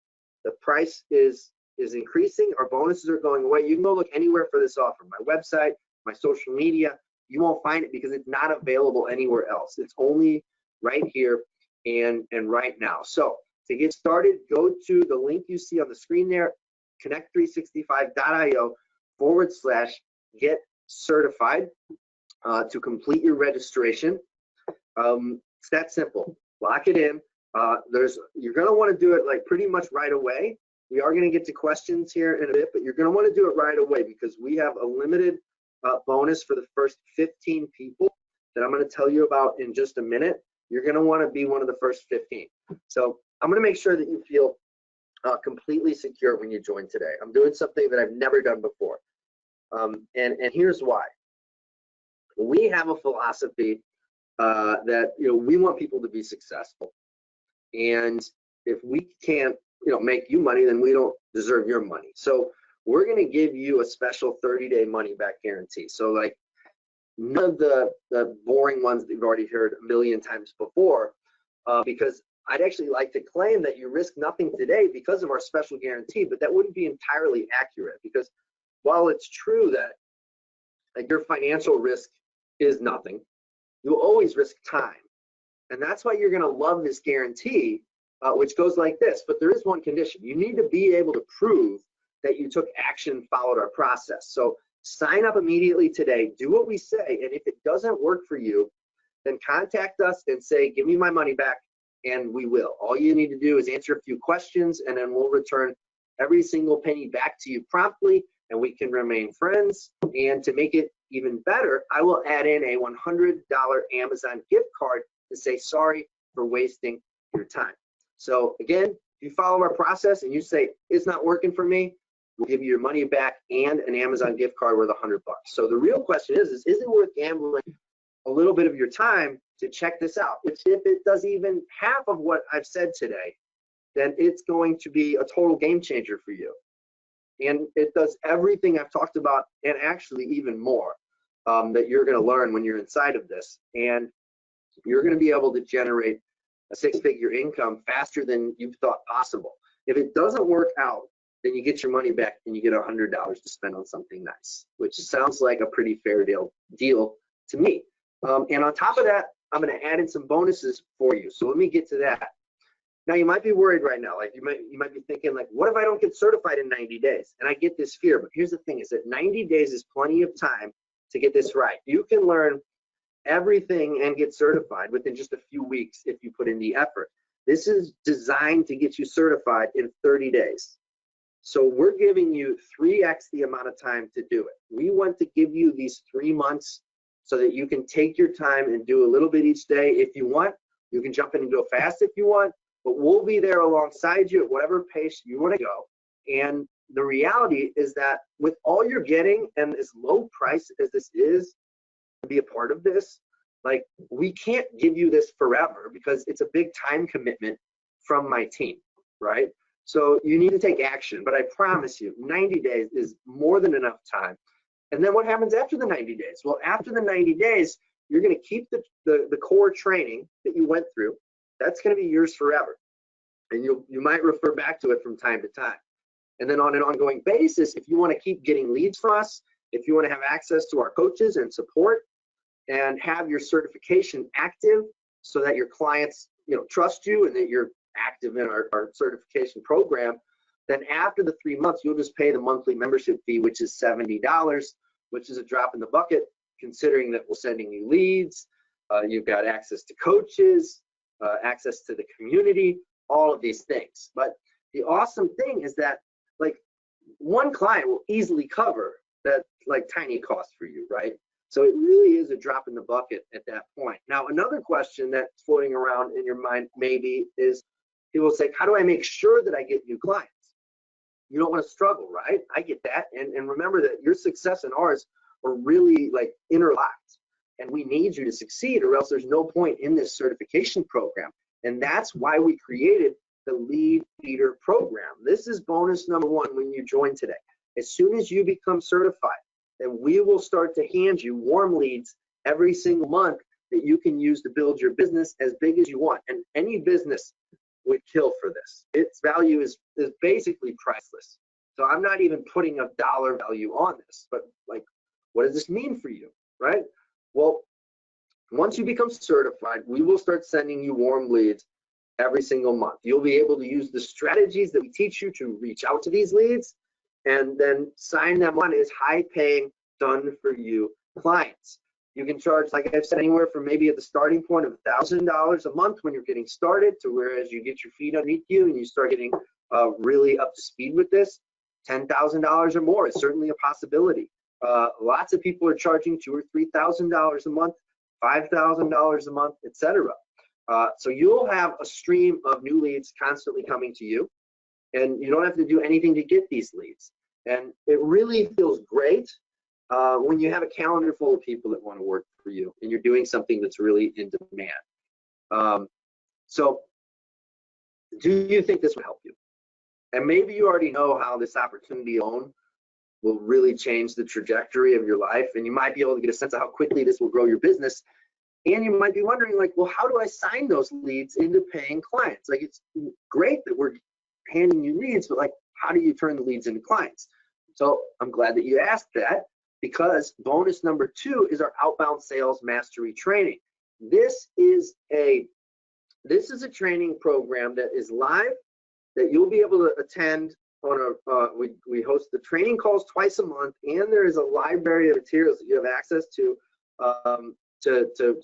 the price is increasing. Our bonuses are going away. You can go look anywhere for this offer, my website, my social media. You won't find it because it's not available anywhere else. It's only right here and right now. So to get started, go to the link you see on the screen there, connect365.io/get certified to complete your registration. It's that simple. Lock it in. You're going to want to do it like pretty much right away. We are going to get to questions here in a bit, but you're going to want to do it right away because we have a limited bonus for the first 15 people that I'm going to tell you about in just a minute. You're going to want to be one of the first 15. So I'm going to make sure that you feel completely secure when you join today. I'm doing something that I've never done before. And here's why. We have a philosophy that, you know, we want people to be successful. And if we can't, you know, make you money, then we don't deserve your money. So we're going to give you a special 30-day money back guarantee. So like none of the boring ones that you've already heard a million times before, because I'd actually like to claim that you risk nothing today because of our special guarantee, but that wouldn't be entirely accurate, because while it's true that like your financial risk is nothing, you'll always risk time. And that's why you're going to love this guarantee, which goes like this. But there is one condition. You need to be able to prove that you took action and followed our process. So sign up immediately today, do what we say, and if it doesn't work for you, then contact us and say, give me my money back, and we will. All you need to do is answer a few questions, and then we'll return every single penny back to you promptly, and we can remain friends. And to make it even better, I will add in a $100 Amazon gift card to say sorry for wasting your time. So again, if you follow our process and you say it's not working for me, we'll give you your money back and an Amazon gift card worth $100. So the real question is it worth gambling a little bit of your time to check this out? Which, if it does even half of what I've said today, then it's going to be a total game changer for you. And it does everything I've talked about, and actually even more, that you're going to learn when you're inside of this. And you're going to be able to generate a six-figure income faster than you thought possible. If it doesn't work out, then you get your money back and you get $100 to spend on something nice, which sounds like a pretty fair deal to me. And on top of that, I'm going to add in some bonuses for you. So let me get to that. Now, you might be worried right now. Like you might be thinking, like, what if I don't get certified in 90 days? And I get this fear, but here's the thing: is that 90 days is plenty of time to get this right. You can learn everything and get certified within just a few weeks if you put in the effort. This is designed to get you certified in 30 days. So we're giving you 3x the amount of time to do it. We want to give you these 3 months so that you can take your time and do a little bit each day. If you want, you can jump in and go fast if you want, but we'll be there alongside you at whatever pace you want to go. And the reality is that with all you're getting and as low price as this is to be a part of this, like, we can't give you this forever because it's a big time commitment from my team, right? So you need to take action, but I promise you 90 days is more than enough time. And then what happens after the 90 days? Well, after the 90 days, you're going to keep the core training that you went through. That's going to be yours forever. And you might refer back to it from time to time. And then on an ongoing basis, if you want to keep getting leads from us, if you want to have access to our coaches and support and have your certification active so that your clients, trust you and that you're active in our certification program, then after the 3 months, you'll just pay the monthly membership fee, which is $70, which is a drop in the bucket, considering that we're sending you leads, you've got access to coaches, access to the community, all of these things. But the awesome thing is that, like, one client will easily cover that, like, tiny cost for you, right? So it really is a drop in the bucket at that point. Now, another question that's floating around in your mind maybe is, people say, how do I make sure that I get new clients? You don't want to struggle, right? I get that. And remember that your success and ours are really, like, interlocked. And we need you to succeed, or else there's no point in this certification program. And that's why we created the Lead Leader program. This is bonus number 1 when you join today. As soon as you become certified, then we will start to hand you warm leads every single month that you can use to build your business as big as you want. And any business would kill for this. Its value is basically priceless. So I'm not even putting a dollar value on this, but, like, what does this mean for you, right? Well, once you become certified, we will start sending you warm leads every single month. You'll be able to use the strategies that we teach you to reach out to these leads and then sign them on as high-paying, done-for-you clients. You can charge, like I've said, anywhere from maybe at the starting point of $1,000 a month when you're getting started, to whereas you get your feet underneath you and you start getting really up to speed with this, $10,000 or more is certainly a possibility. Lots of people are charging $2,000 or $3,000 a month, $5,000 a month, etc. So you'll have a stream of new leads constantly coming to you, and you don't have to do anything to get these leads. And it really feels great when you have a calendar full of people that want to work for you and you're doing something that's really in demand. So do you think this would help you? And maybe you already know how this opportunity alone will really change the trajectory of your life, and you might be able to get a sense of how quickly this will grow your business. And you might be wondering, like, well, how do I sign those leads into paying clients? Like, it's great that we're handing you leads, but, like, how do you turn the leads into clients? So I'm glad that you asked that, because bonus number 2 is our outbound sales mastery training. This is a training program that is live, that you'll be able to attend on we host the training calls twice a month, and there is a library of materials that you have access to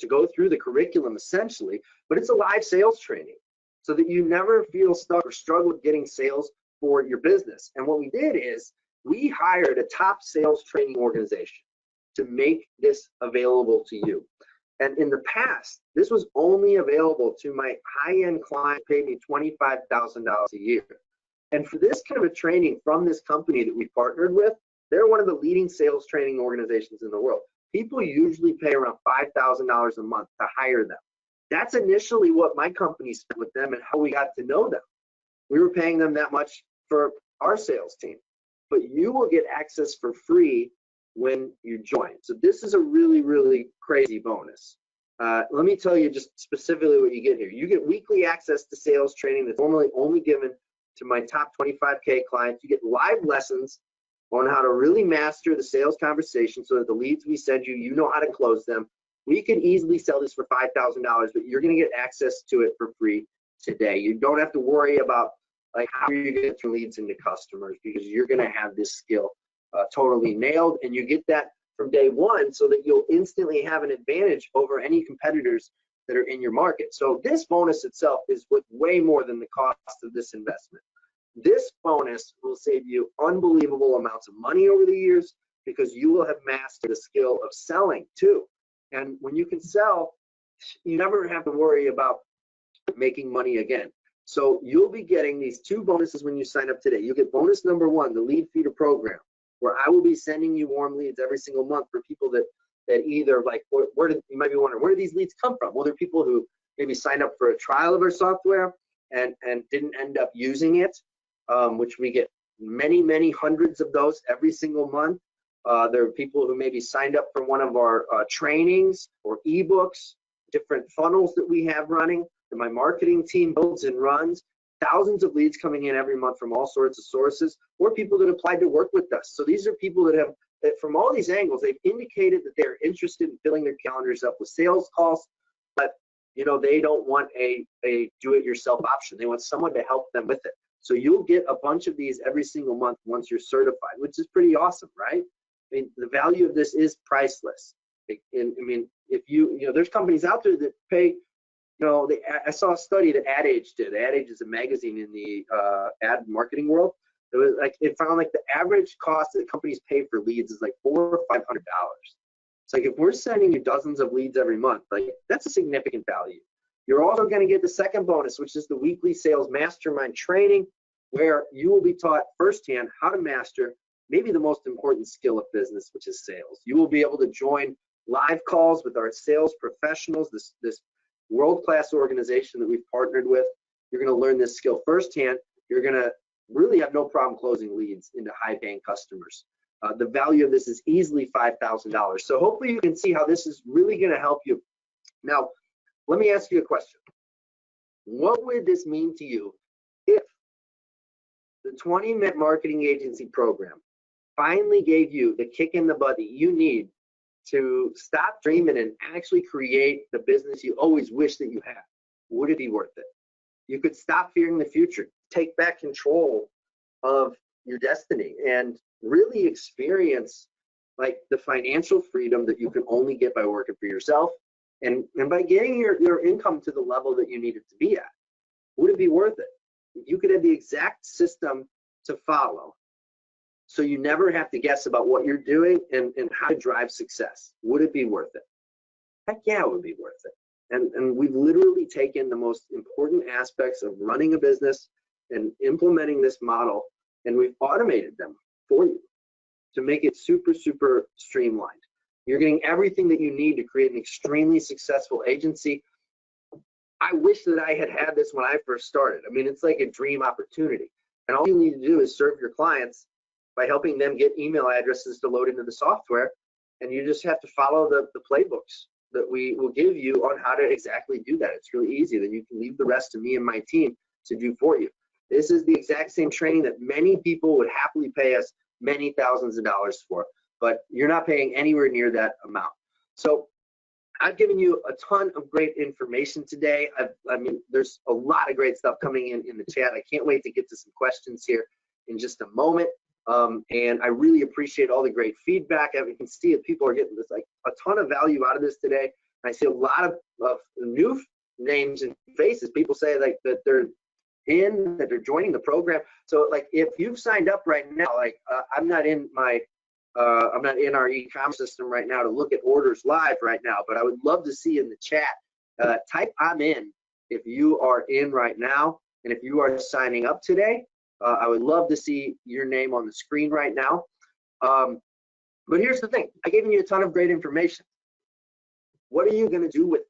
go through the curriculum, essentially. But it's a live sales training, so that you never feel stuck or struggle with getting sales for your business. And what we did is we hired a top sales training organization to make this available to you. And in the past, this was only available to my high-end client who paid me $25,000 a year. And for this kind of a training from this company that we partnered with, they're one of the leading sales training organizations in the world. People usually pay around $5,000 a month to hire them. That's initially what my company spent with them and how we got to know them. We were paying them that much for our sales team. But you will get access for free when you join. So this is a really, really crazy bonus. Let me tell you just specifically what you get here. You get weekly access to sales training that's normally only given to my top 25K clients. You get live lessons on how to really master the sales conversation so that the leads we send you, you know how to close them. We could easily sell this for $5,000, but you're going to get access to it for free today. You don't have to worry about, like, how you're going to turn leads into customers, because you're going to have this skill totally nailed, and you get that from day one, so that you'll instantly have an advantage over any competitors that are in your market. So this bonus itself is worth way more than the cost of this investment. This bonus will save you unbelievable amounts of money over the years because you will have mastered the skill of selling too. And when you can sell, you never have to worry about making money again. So you'll be getting these 2 bonuses when you sign up today. You get bonus number 1, the lead feeder program, where I will be sending you warm leads every single month for people that either like, where did, you might be wondering, where do these leads come from? Well, they're people who maybe signed up for a trial of our software and didn't end up using it, which we get many hundreds of those every single month. There are people who maybe signed up for one of our trainings or ebooks, different funnels that we have running that my marketing team builds and runs. Thousands of leads coming in every month from all sorts of sources, or people that applied to work with us. So these are people that have, that from all these angles, they've indicated that they're interested in filling their calendars up with sales calls, but you know, they don't want a do-it-yourself option. They want someone to help them with it. So you'll get a bunch of these every single month once you're certified, which is pretty awesome, right? I mean, the value of this is priceless. I mean, if you know, there's companies out there that pay, you know, I saw a study that Ad Age did. Ad Age is a magazine in the ad marketing world. It was like, it found like the average cost that companies pay for leads is like $400 or $500. It's like, if we're sending you dozens of leads every month, like that's a significant value. You're also going to get the second bonus, which is the weekly sales mastermind training, where you will be taught firsthand how to master maybe the most important skill of business, which is sales. You will be able to join live calls with our sales professionals, this world-class organization that we've partnered with. You're going to learn this skill firsthand. You're going to really have no problem closing leads into high-paying customers. The value of this is easily $5,000. So hopefully you can see how this is really going to help you. Now, let me ask you a question. What would this mean to you if the 20-minute marketing agency program finally gave you the kick in the butt that you need to stop dreaming and actually create the business you always wish that you had? Would it be worth it? You could stop fearing the future, take back control of your destiny, and really experience like the financial freedom that you can only get by working for yourself and by getting your income to the level that you need it to be at. Would it be worth it? You could have the exact system to follow, so you never have to guess about what you're doing and how to drive success. Would it be worth it? Heck yeah, it would be worth it. And we've literally taken the most important aspects of running a business and implementing this model, and we've automated them for you to make it super streamlined. You're getting everything that you need to create an extremely successful agency. I wish that I had this when I first started. I mean, it's like a dream opportunity. And all you need to do is serve your clients by helping them get email addresses to load into the software. And you just have to follow the playbooks that we will give you on how to exactly do that. It's really easy. Then you can leave the rest to me and my team to do for you. This is the exact same training that many people would happily pay us many thousands of dollars for, but you're not paying anywhere near that amount. So I've given you a ton of great information today. I mean, there's a lot of great stuff coming in the chat. I can't wait to get to some questions here in just a moment. And I really appreciate all the great feedback. You can see that people are getting this, like a ton of value out of this today. I see a lot of new names and faces. People say like that they're joining the program. So like if you've signed up right now, like I'm not in our e-commerce system right now to look at orders live right now, but I would love to see in the chat, type I'm in if you are in right now, and if you are signing up today. I would love to see your name on the screen right now. But here's the thing, I've given you a ton of great information. What are you going to do with it?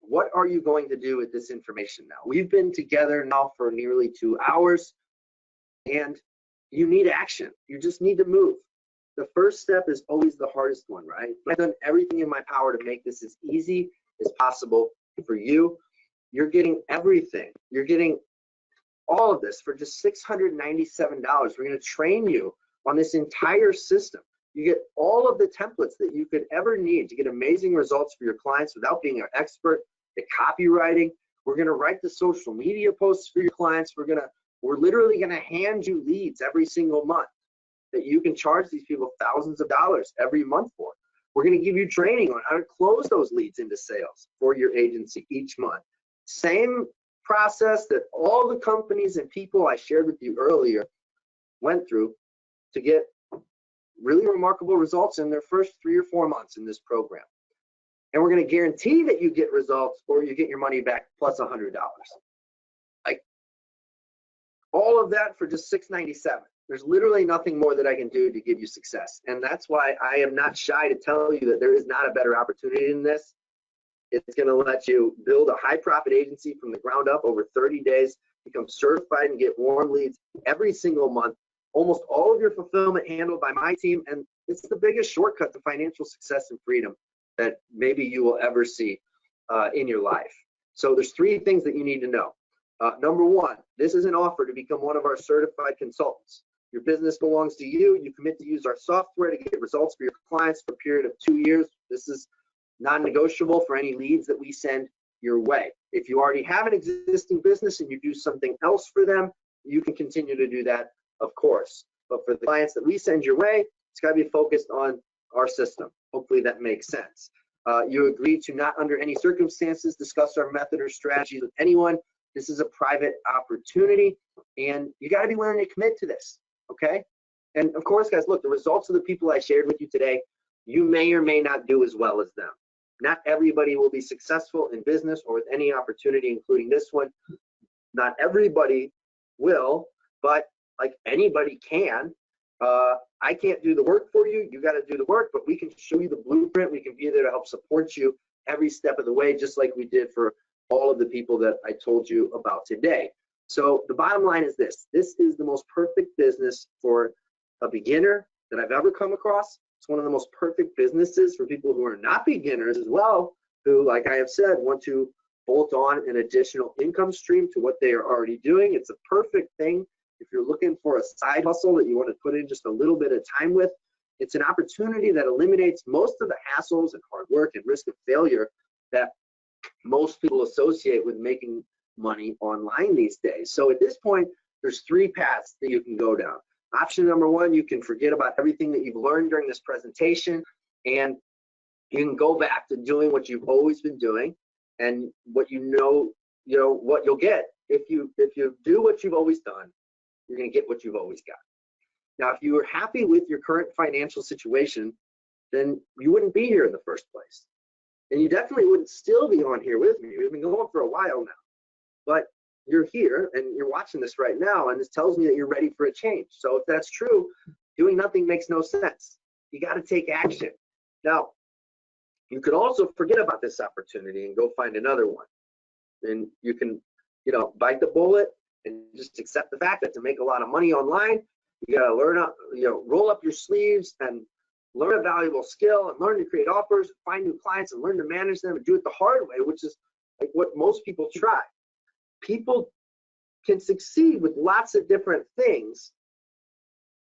What are you going to do with this information now? We've been together now for nearly 2 hours, and you need action. You just need to move. The first step is always the hardest one, right? I've done everything in my power to make this as easy as possible for you. You're getting everything. You're getting all of this for just $697. We're going to train you on this entire system. You get all of the templates that you could ever need to get amazing results for your clients without being an expert at copywriting. We're going to write the social media posts for your clients. We're literally going to hand you leads every single month that you can charge these people thousands of dollars every month for. We're going to give you training on how to close those leads into sales for your agency each month. Same process that all the companies and people I shared with you earlier went through to get really remarkable results in their first 3 or 4 months in this program. And we're going to guarantee that you get results or you get your money back plus $100. Like all of that for just $697. There's literally nothing more that I can do to give you success. And that's why I am not shy to tell you that there is not a better opportunity than this. It's going to let you build a high profit agency from the ground up over 30 days, become certified and get warm leads every single month. Almost all of your fulfillment handled by my team. And it's the biggest shortcut to financial success and freedom that maybe you will ever see in your life. So there's 3 things that you need to know. Number 1, this is an offer to become one of our certified consultants. Your business belongs to you. You commit to use our software to get results for your clients for a period of 2 years. This is non-negotiable for any leads that we send your way. If you already have an existing business and you do something else for them, you can continue to do that, of course. But for the clients that we send your way, it's got to be focused on our system. Hopefully that makes sense. You agree to not under any circumstances discuss our method or strategies with anyone. This is a private opportunity and you got to be willing to commit to this, okay? And of course, guys, look, the results of the people I shared with you today, you may or may not do as well as them. Not everybody will be successful in business or with any opportunity, including this one. Not everybody will, but like anybody can. I can't do the work for you. You got to do the work, but we can show you the blueprint. We can be there to help support you every step of the way, just like we did for all of the people that I told you about today. So the bottom line is this. This is the most perfect business for a beginner that I've ever come across. It's one of the most perfect businesses for people who are not beginners as well, who, like I have said, want to bolt on an additional income stream to what they are already doing. It's a perfect thing if you're looking for a side hustle that you want to put in just a little bit of time with. It's an opportunity that eliminates most of the hassles and hard work and risk of failure that most people associate with making money online these days. So at this point, there's 3 paths that you can go down. Option number 1, you can forget about everything that you've learned during this presentation and you can go back to doing what you've always been doing and what you know what you'll get. If you do what you've always done, you're going to get what you've always got. Now, if you are happy with your current financial situation, then you wouldn't be here in the first place. And you definitely wouldn't still be on here with me. We've been going for a while now. But you're here and you're watching this right now, and this tells me that you're ready for a change. So if that's true, doing nothing makes no sense. You got to take action. Now, you could also forget about this opportunity and go find another one. And you can, bite the bullet and just accept the fact that to make a lot of money online, you got to learn how, roll up your sleeves and learn a valuable skill and learn to create offers, find new clients and learn to manage them and do it the hard way, which is like what most people try. People can succeed with lots of different things,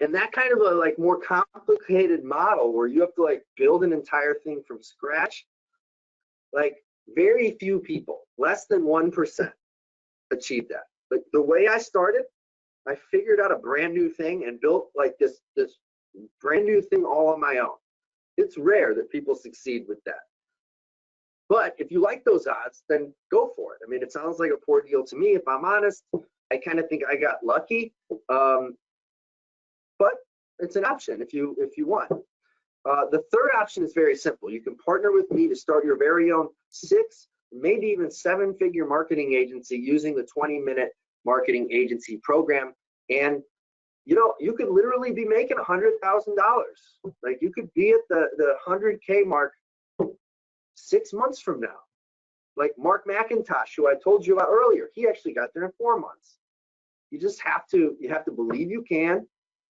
and that kind of a more complicated model where you have to build an entire thing from scratch, very few people, less than 1%, achieve that. Like the way I started, I figured out a brand new thing and built this brand new thing all on my own. It's rare that people succeed with that. But if you like those odds, then go for it. I mean, it sounds like a poor deal to me. If I'm honest, I kind of think I got lucky. But it's an option if you want. The third option is very simple. You can partner with me to start your very own 6, maybe even 7-figure marketing agency using the 20-minute marketing agency program. And you could literally be making $100,000. Like you could be at the 100K mark 6 months from now. Like Mark McIntosh, who I told you about earlier, he actually got there in 4 months. You just have to believe you can.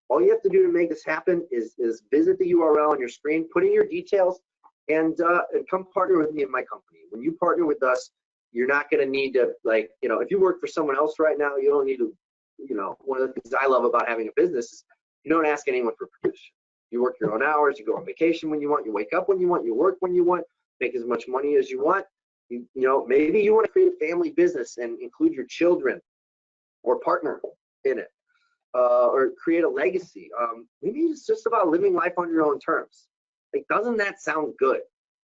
All you have to do to make this happen is visit the URL on your screen, put in your details, and come partner with me in my company. When you partner with us, you're not going to need to if you work for someone else right now, you don't need to. One of the things I love about having a business is you don't ask anyone for permission. You work your own hours, you go on vacation when you want, you wake up when you want, you work when you want, make as much money as you want. Maybe you want to create a family business and include your children or partner in it, or create a legacy. Maybe it's just about living life on your own terms. Doesn't that sound good?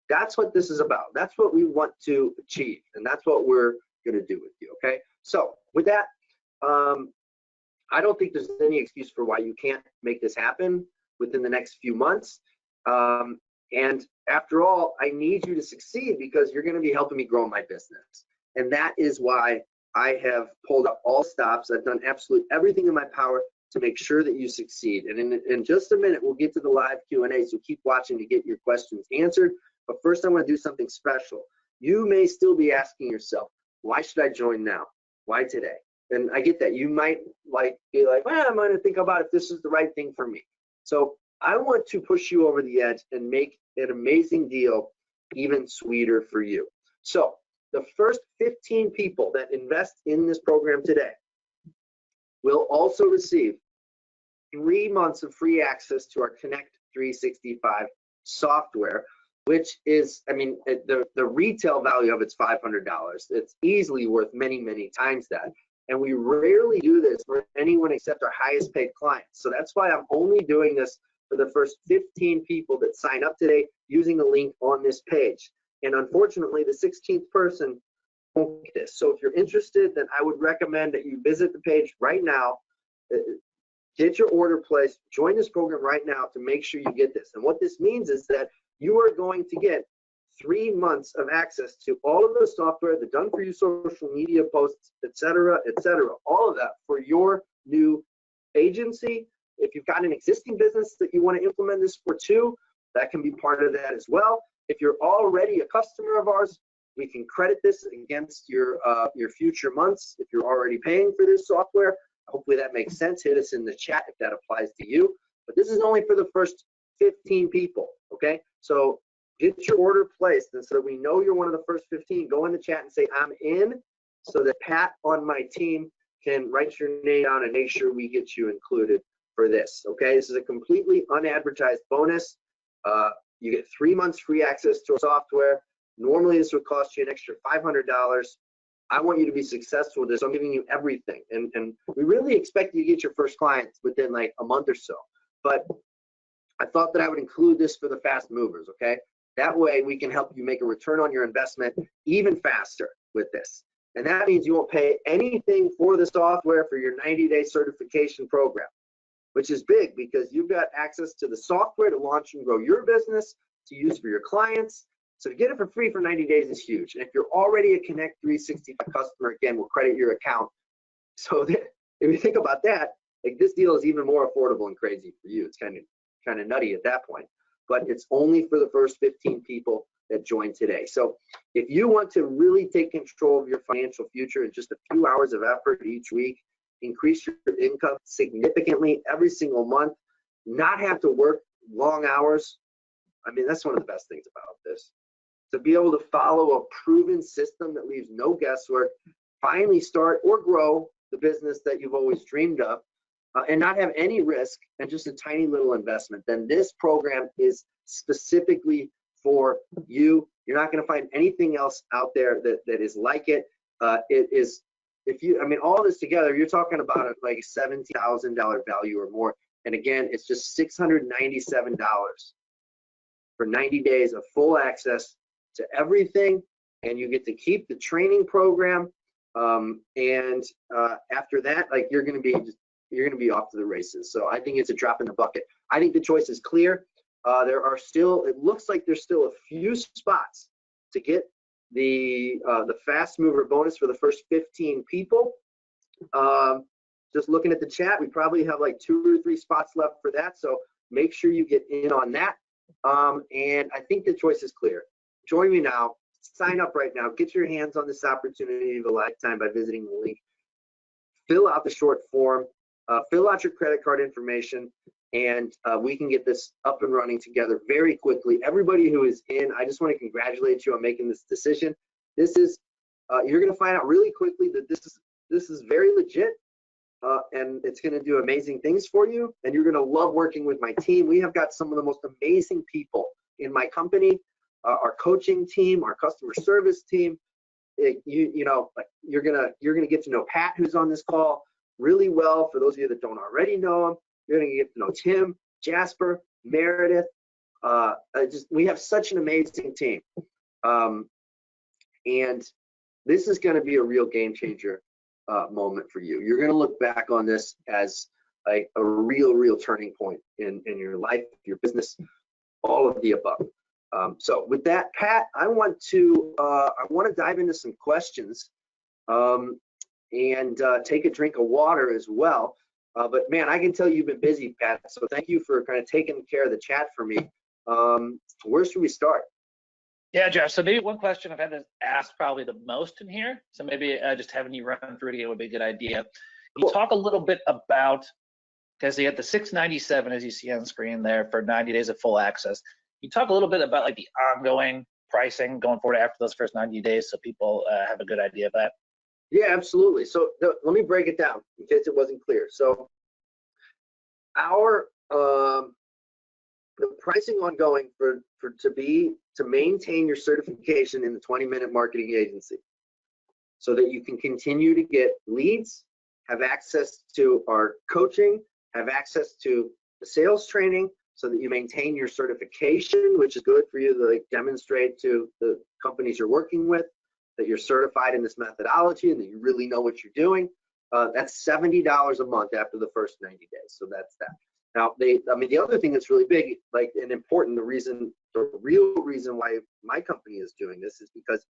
That's what this is about. That's what we want to achieve, and that's what we're going to do with you, okay? So with that, I don't think there's any excuse for why you can't make this happen within the next few months. And after all, I need you to succeed because you're going to be helping me grow my business. And that is why I have pulled up all stops. I've done absolutely everything in my power to make sure that you succeed. And in just a minute, we'll get to the live Q&A, so keep watching to get your questions answered. But first, I want to do something special. You may still be asking yourself, why should I join now? Why today? And I get that. You might be like, well, I'm going to think about if this is the right thing for me. So I want to push you over the edge and make an amazing deal even sweeter for you. So the first 15 people that invest in this program today will also receive 3 months of free access to our Connect 365 software, which is, I mean, the retail value of it's $500. It's easily worth many, many times that. And we rarely do this for anyone except our highest paid clients. So that's why I'm only doing this for the first 15 people that sign up today using the link on this page. And unfortunately, the 16th person won't get this. So if you're interested, then I would recommend that you visit the page right now, get your order placed, join this program right now to make sure you get this. And what this means is that you are going to get 3 months of access to all of the software, the done for you social media posts, etc., all of that for your new agency. If you've got an existing business that you want to implement this for too, that can be part of that as well. If you're already a customer of ours, we can credit this against your future months if you're already paying for this software. Hopefully that makes sense. Hit us in the chat if that applies to you. But this is only for the first 15 people, okay? So get your order placed, and so we know you're one of the first 15. Go in the chat and say, I'm in, so that Pat on my team can write your name down and make sure we get you included for this, okay? This is a completely unadvertised bonus. You get 3 months free access to our software. Normally, this would cost you an extra $500. I want you to be successful with this. I'm giving you everything. And we really expect you to get your first clients within like a month or so. But I thought that I would include this for the fast movers, okay? That way we can help you make a return on your investment even faster with this. And that means you won't pay anything for the software for your 90-day certification program, which is big because you've got access to the software to launch and grow your business, to use for your clients. So to get it for free for 90 days is huge. And if you're already a Connect 365 customer, again, we'll credit your account. So that, if you think about that, like this deal is even more affordable and crazy for you. It's kind of nutty at that point. But it's only for the first 15 people that join today. So if you want to really take control of your financial future in just a few hours of effort each week, increase your income significantly every single month, not have to work long hours, I mean, that's one of the best things about this. To be able to follow a proven system that leaves no guesswork, finally start or grow the business that you've always dreamed of, and not have any risk and just a tiny little investment, then this program is specifically for you. You're not going to find anything else out there that is like it. It is, if you, I mean, all this together, you're talking about like $17,000 value or more. And again, it's just $697 for 90 days of full access to everything, and you get to keep the training program. And after that, like you're going to be off to the races. So I think it's a drop in the bucket. I think the choice is clear. There are still, it looks like there's still a few spots to get the fast mover bonus for the first 15 people. Just looking at the chat, we probably have like 2 or 3 spots left for that. So make sure you get in on that. And I think the choice is clear. Join me now. Sign up right now. Get your hands on this opportunity of a lifetime by visiting the link. Fill out the short form. Fill out your credit card information, and we can get this up and running together very quickly. Everybody who is in, I just want to congratulate you on making this decision. This is, you're going to find out really quickly that this is very legit, and it's going to do amazing things for you, and you're going to love working with my team. We have got some of the most amazing people in my company, our coaching team, our customer service team. You know, you're gonna get to know Pat, who's on this call, really well. For those of you that don't already know him, you're gonna get to know Tim, Jasper, Meredith. We have such an amazing team, and this is going to be a real game changer moment for you. You're going to look back on this as like a real turning point in your life, your business, all of the above. So with that, Pat, I want to dive into some questions and take a drink of water as well. But man, I can tell you've been busy, Pat. So thank you for kind of taking care of the chat for me. Where should we start? Yeah, Josh. So maybe one question I've had to ask probably the most in here. So maybe just having you run through it again would be a good idea. You Cool. talk a little bit about, because you have the $697 as you see on screen there for 90 days of full access. You talk a little bit about like the ongoing pricing going forward after those first 90 days, so people have a good idea of that. Yeah, absolutely. So let me break it down in case it wasn't clear. So our the pricing ongoing to maintain your certification in the 20-minute marketing agency, so that you can continue to get leads, have access to our coaching, have access to the sales training, so that you maintain your certification, which is good for you to like demonstrate to the companies you're working with that you're certified in this methodology and that you really know what you're doing. That's $70 a month after the first 90 days. So that's that. Now, the other thing that's really big, like, and important, the real reason why my company is doing this is because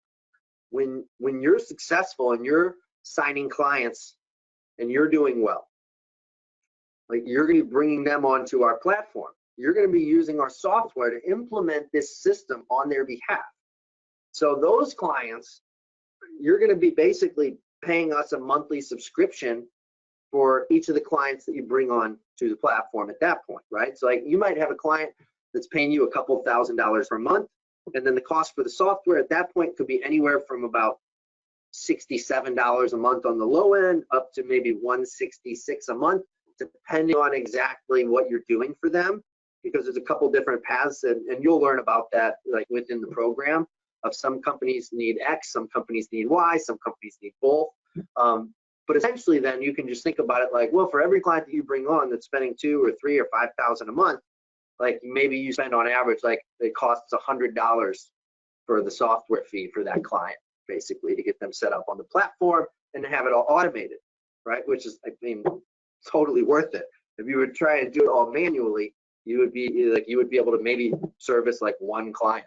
when you're successful and you're signing clients and you're doing well, like, you're going to be bringing them onto our platform. You're going to be using our software to implement this system on their behalf. So those clients, you're going to be basically paying us a monthly subscription for each of the clients that you bring on to the platform at that point, right? So like, you might have a client that's paying you a couple $1,000s per month, and then the cost for the software at that point could be anywhere from about $67 a month on the low end up to maybe $166 a month, depending on exactly what you're doing for them, because there's a couple different paths, and you'll learn about that like within the program. Of some companies need X, some companies need Y, some companies need both. But essentially, then you can just think about it like, well, for every client that you bring on that's spending $2,000 or $3,000 or $5,000 a month, like maybe you spend on average, like it costs $100 for the software fee for that client, basically, to get them set up on the platform and to have it all automated, right? Which is, I mean, totally worth it. If you would try and do it all manually, you would be able to maybe service like one client.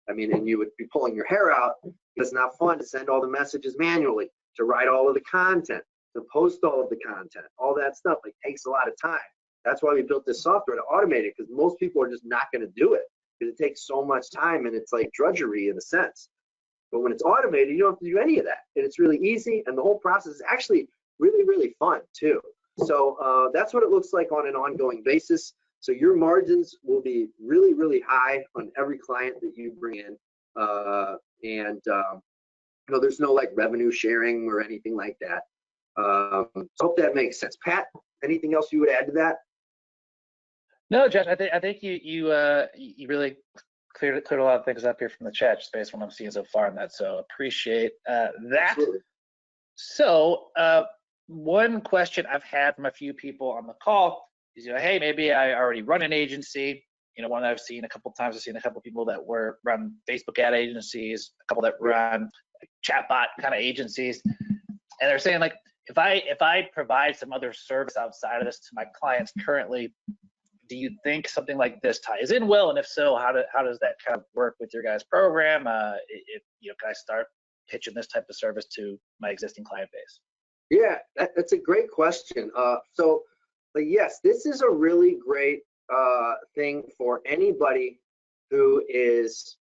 I mean, and you would be pulling your hair out. It's not fun to send all the messages manually, to write all of the content, to post all of the content, all that stuff. Like, takes a lot of time. That's why we built this software to automate it, because most people are just not going to do it because it takes so much time and it's like drudgery in a sense. But when it's automated, you don't have to do any of that, and it's really easy, and the whole process is actually really fun too. So that's what it looks like on an ongoing basis. So your margins will be really high on every client that you bring in, and you know, there's no like revenue sharing or anything like that. So hope that makes sense. Pat, anything else you would add to that? No, Josh, I think you really cleared a lot of things up here from the chat, just based on what I'm seeing so far on that. So appreciate that. Absolutely. So one question I've had from a few people on the call is, you know, hey, maybe I already run an agency. You know, one that I've seen a couple times, I've seen a couple people that run Facebook ad agencies, a couple that run chatbot kind of agencies, and they're saying like, if I provide some other service outside of this to my clients currently, do you think something like this ties in well? And if so, how does that kind of work with your guys' program? If you know, can I start pitching this type of service to my existing client base? Yeah, that's a great question. But yes, this is a really great thing for anybody who is,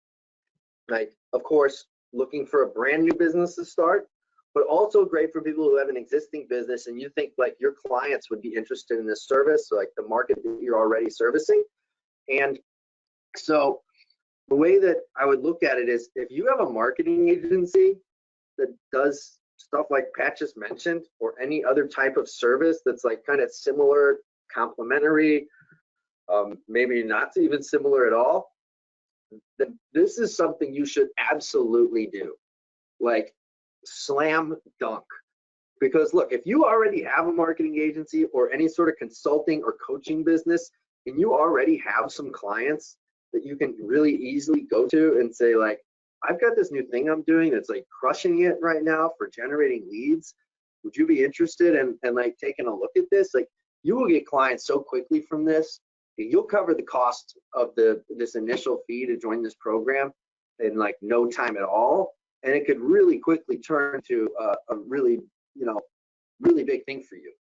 like, of course, looking for a brand new business to start, but also great for people who have an existing business and you think like your clients would be interested in this service, so like the market that you're already servicing. And so the way that I would look at it is, if you have a marketing agency that does stuff like Pat just mentioned, or any other type of service that's like kind of similar, complementary, maybe not even similar at all, then this is something you should absolutely do. Like, slam dunk. Because look, if you already have a marketing agency or any sort of consulting or coaching business, and you already have some clients that you can really easily go to and say like, I've got this new thing I'm doing that's like crushing it right now for generating leads, would you be interested in like taking a look at this? Like, you will get clients so quickly from this. You'll cover the cost of this initial fee to join this program in like no time at all, and it could really quickly turn to a really, really big thing for you.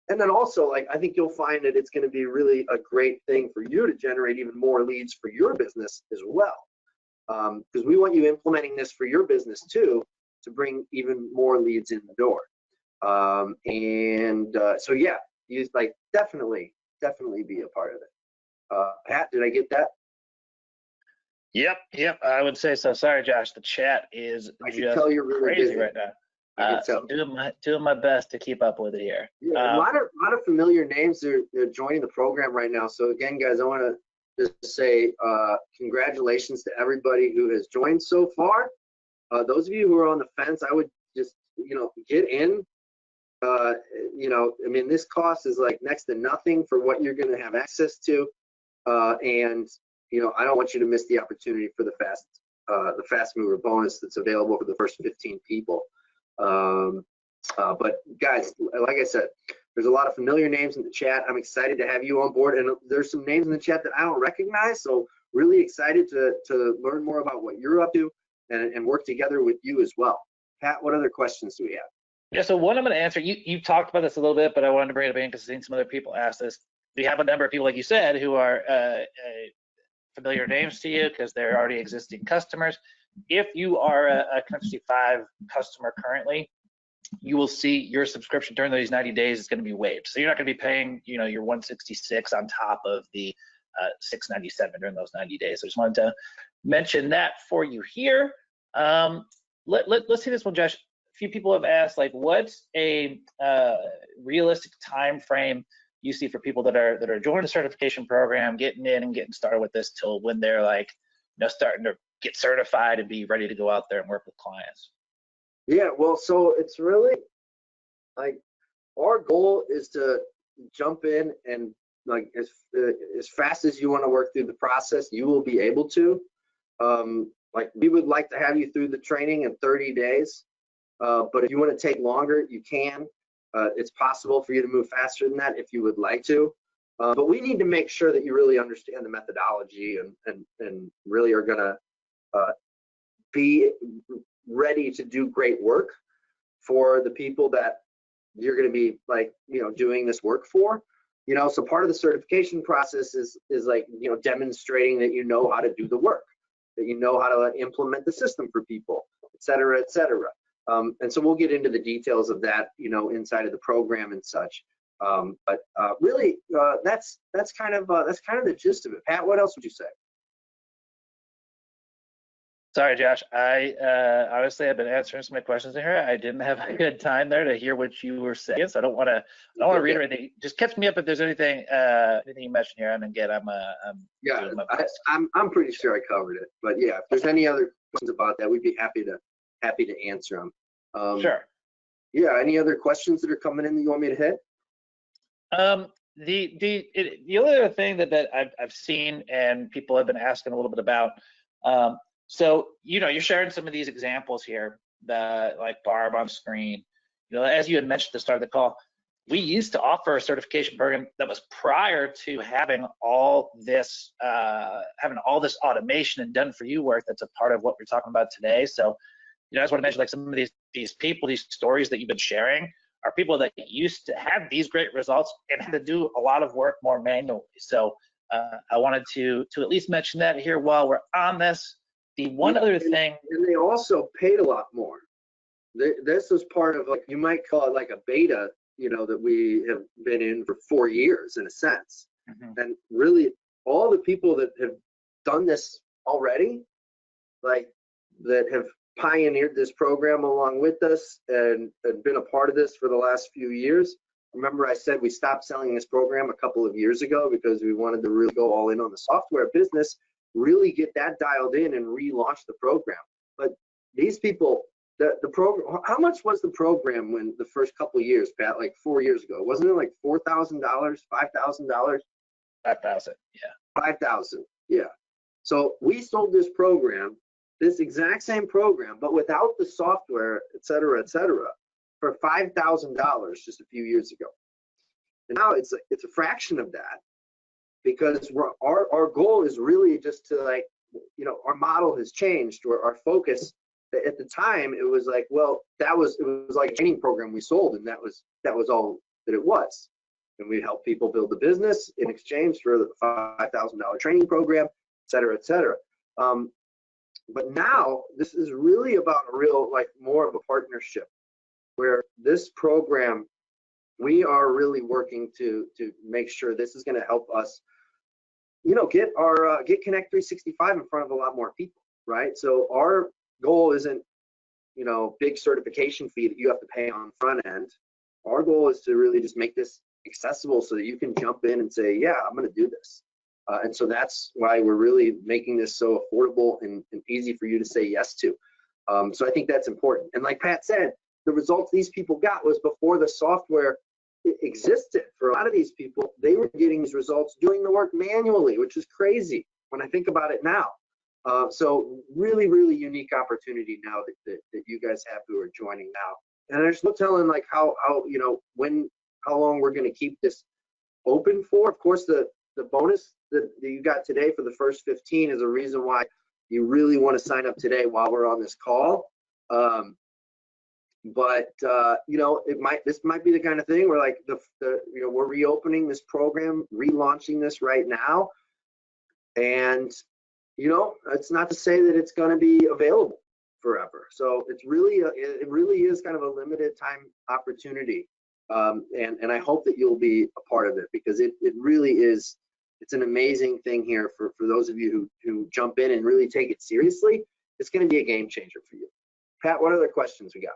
And then also, like, I think you'll find that it's going to be really a great thing for you to generate even more leads for your business as well, because we want you implementing this for your business too, to bring even more leads in the door. So yeah, you like definitely be a part of it. Pat, did I get that? Yep, I would say so. Sorry, Josh, the chat is just really crazy busy right now. So I'm doing my best to keep up with it here. Yeah, a lot of familiar names are joining the program right now. So again, guys, I want to just say congratulations to everybody who has joined so far. Those of you who are on the fence, I would just get in. I mean, this cost is like next to nothing for what you're going to have access to, and I don't want you to miss the opportunity for the fast mover bonus that's available for the first 15 people. But guys, like I said, there's a lot of familiar names in the chat. I'm excited to have you on board, and there's some names in the chat that I don't recognize, so really excited to learn more about what you're up to and work together with you as well. Pat, what other questions do we have? Yeah, so one I'm going to answer, you talked about this a little bit, but I wanted to bring it up in because I've seen some other people ask this. We have a number of people, like you said, who are familiar names to you because they're already existing customers. If you are a Connect 5 customer currently, you will see your subscription during those 90 days is going to be waived. So you're not going to be paying, your 166 on top of the 697 during those 90 days. So I just wanted to mention that for you here. Let's see this one, Josh. A few people have asked, like, what's a realistic time frame you see for people that are joining the certification program, getting in and getting started with this till when they're like, starting to get certified and be ready to go out there and work with clients? Yeah, well, so it's really like our goal is to jump in and like as fast as you want to work through the process, you will be able to. Like, we would like to have you through the training in 30 days, but if you want to take longer, you can. It's possible for you to move faster than that if you would like to. But we need to make sure that you really understand the methodology and really are going to be ready to do great work for the people that you're going to be like, doing this work for. So part of the certification process is like, demonstrating that you know how to do the work, that you know how to implement the system for people, et cetera, et cetera. And so we'll get into the details of that, inside of the program and such. But really, that's kind of the gist of it. Pat, what else would you say? Sorry, Josh. I honestly have been answering some of my questions in here. I didn't have a good time there to hear what you were saying, so I don't want to reiterate anything. Just catch me up if there's anything you mentioned here. And again, I'm pretty sure I covered it. But yeah, if there's any other questions about that, we'd be happy to answer them. Sure. Yeah. Any other questions that are coming in that you want me to hit? The only other thing that I've seen and people have been asking a little bit about. So, you're sharing some of these examples here, like Barb on screen. As you had mentioned at the start of the call, we used to offer a certification program that was prior to having all this automation and done for you work that's a part of what we're talking about today. So, I just want to mention, like, some of these people, these stories that you've been sharing are people that used to have these great results and had to do a lot of work more manually. So I wanted to at least mention that here while we're on this. The one other thing, and they also paid a lot more. This was part of, like, you might call it like a beta, that we have been in for 4 years in a sense. Mm-hmm. And really, all the people that have done this already, like, that have pioneered this program along with us and been a part of this for the last few years. Remember, I said we stopped selling this program a couple of years ago because we wanted to really go all in on the software business, really get that dialed in and relaunch the program. But these people, the program, how much was the program when the first couple of years, Pat, like 4 years ago? Wasn't it like $4,000, $5,000? 5,000, yeah. 5,000, yeah. So we sold this program, this exact same program, but without the software, et cetera, for $5,000 just a few years ago. And now it's a fraction of that, because our goal is really just to, like, you know, our model has changed, or our focus. At the time, it was like, well, it was like a training program we sold, and that was all that it was. And we help people build the business in exchange for the $5,000 training program, et cetera, et cetera. But now this is really about a real, like, more of a partnership, where this program, we are really working to make sure this is going to help us, you know, get Connect 365 in front of a lot more people, right? So our goal isn't, you know, big certification fee that you have to pay on the front end. Our goal is to really just make this accessible so that you can jump in and say, yeah, I'm going to do this. And so that's why we're really making this so affordable and easy for you to say yes to. So I think that's important. And like Pat said, the results these people got was before the software existed. For a lot of these people, they were getting these results doing the work manually, which is crazy when I think about it now. So really, really unique opportunity now that you guys have who are joining now. And there's no telling, like, how you know, how long we're going to keep this open for. Of course, the bonus that you got today for the first 15 is a reason why you really want to sign up today while we're on this call. But you know, this might be the kind of thing where, like, you know, we're reopening this program, relaunching this right now, and you know, it's not to say that it's going to be available forever. So it's really it really is kind of a limited time opportunity, and I hope that you'll be a part of it, because it really is. It's an amazing thing here for those of you who jump in and really take it seriously. It's going to be a game changer for you. Pat, what other questions we got?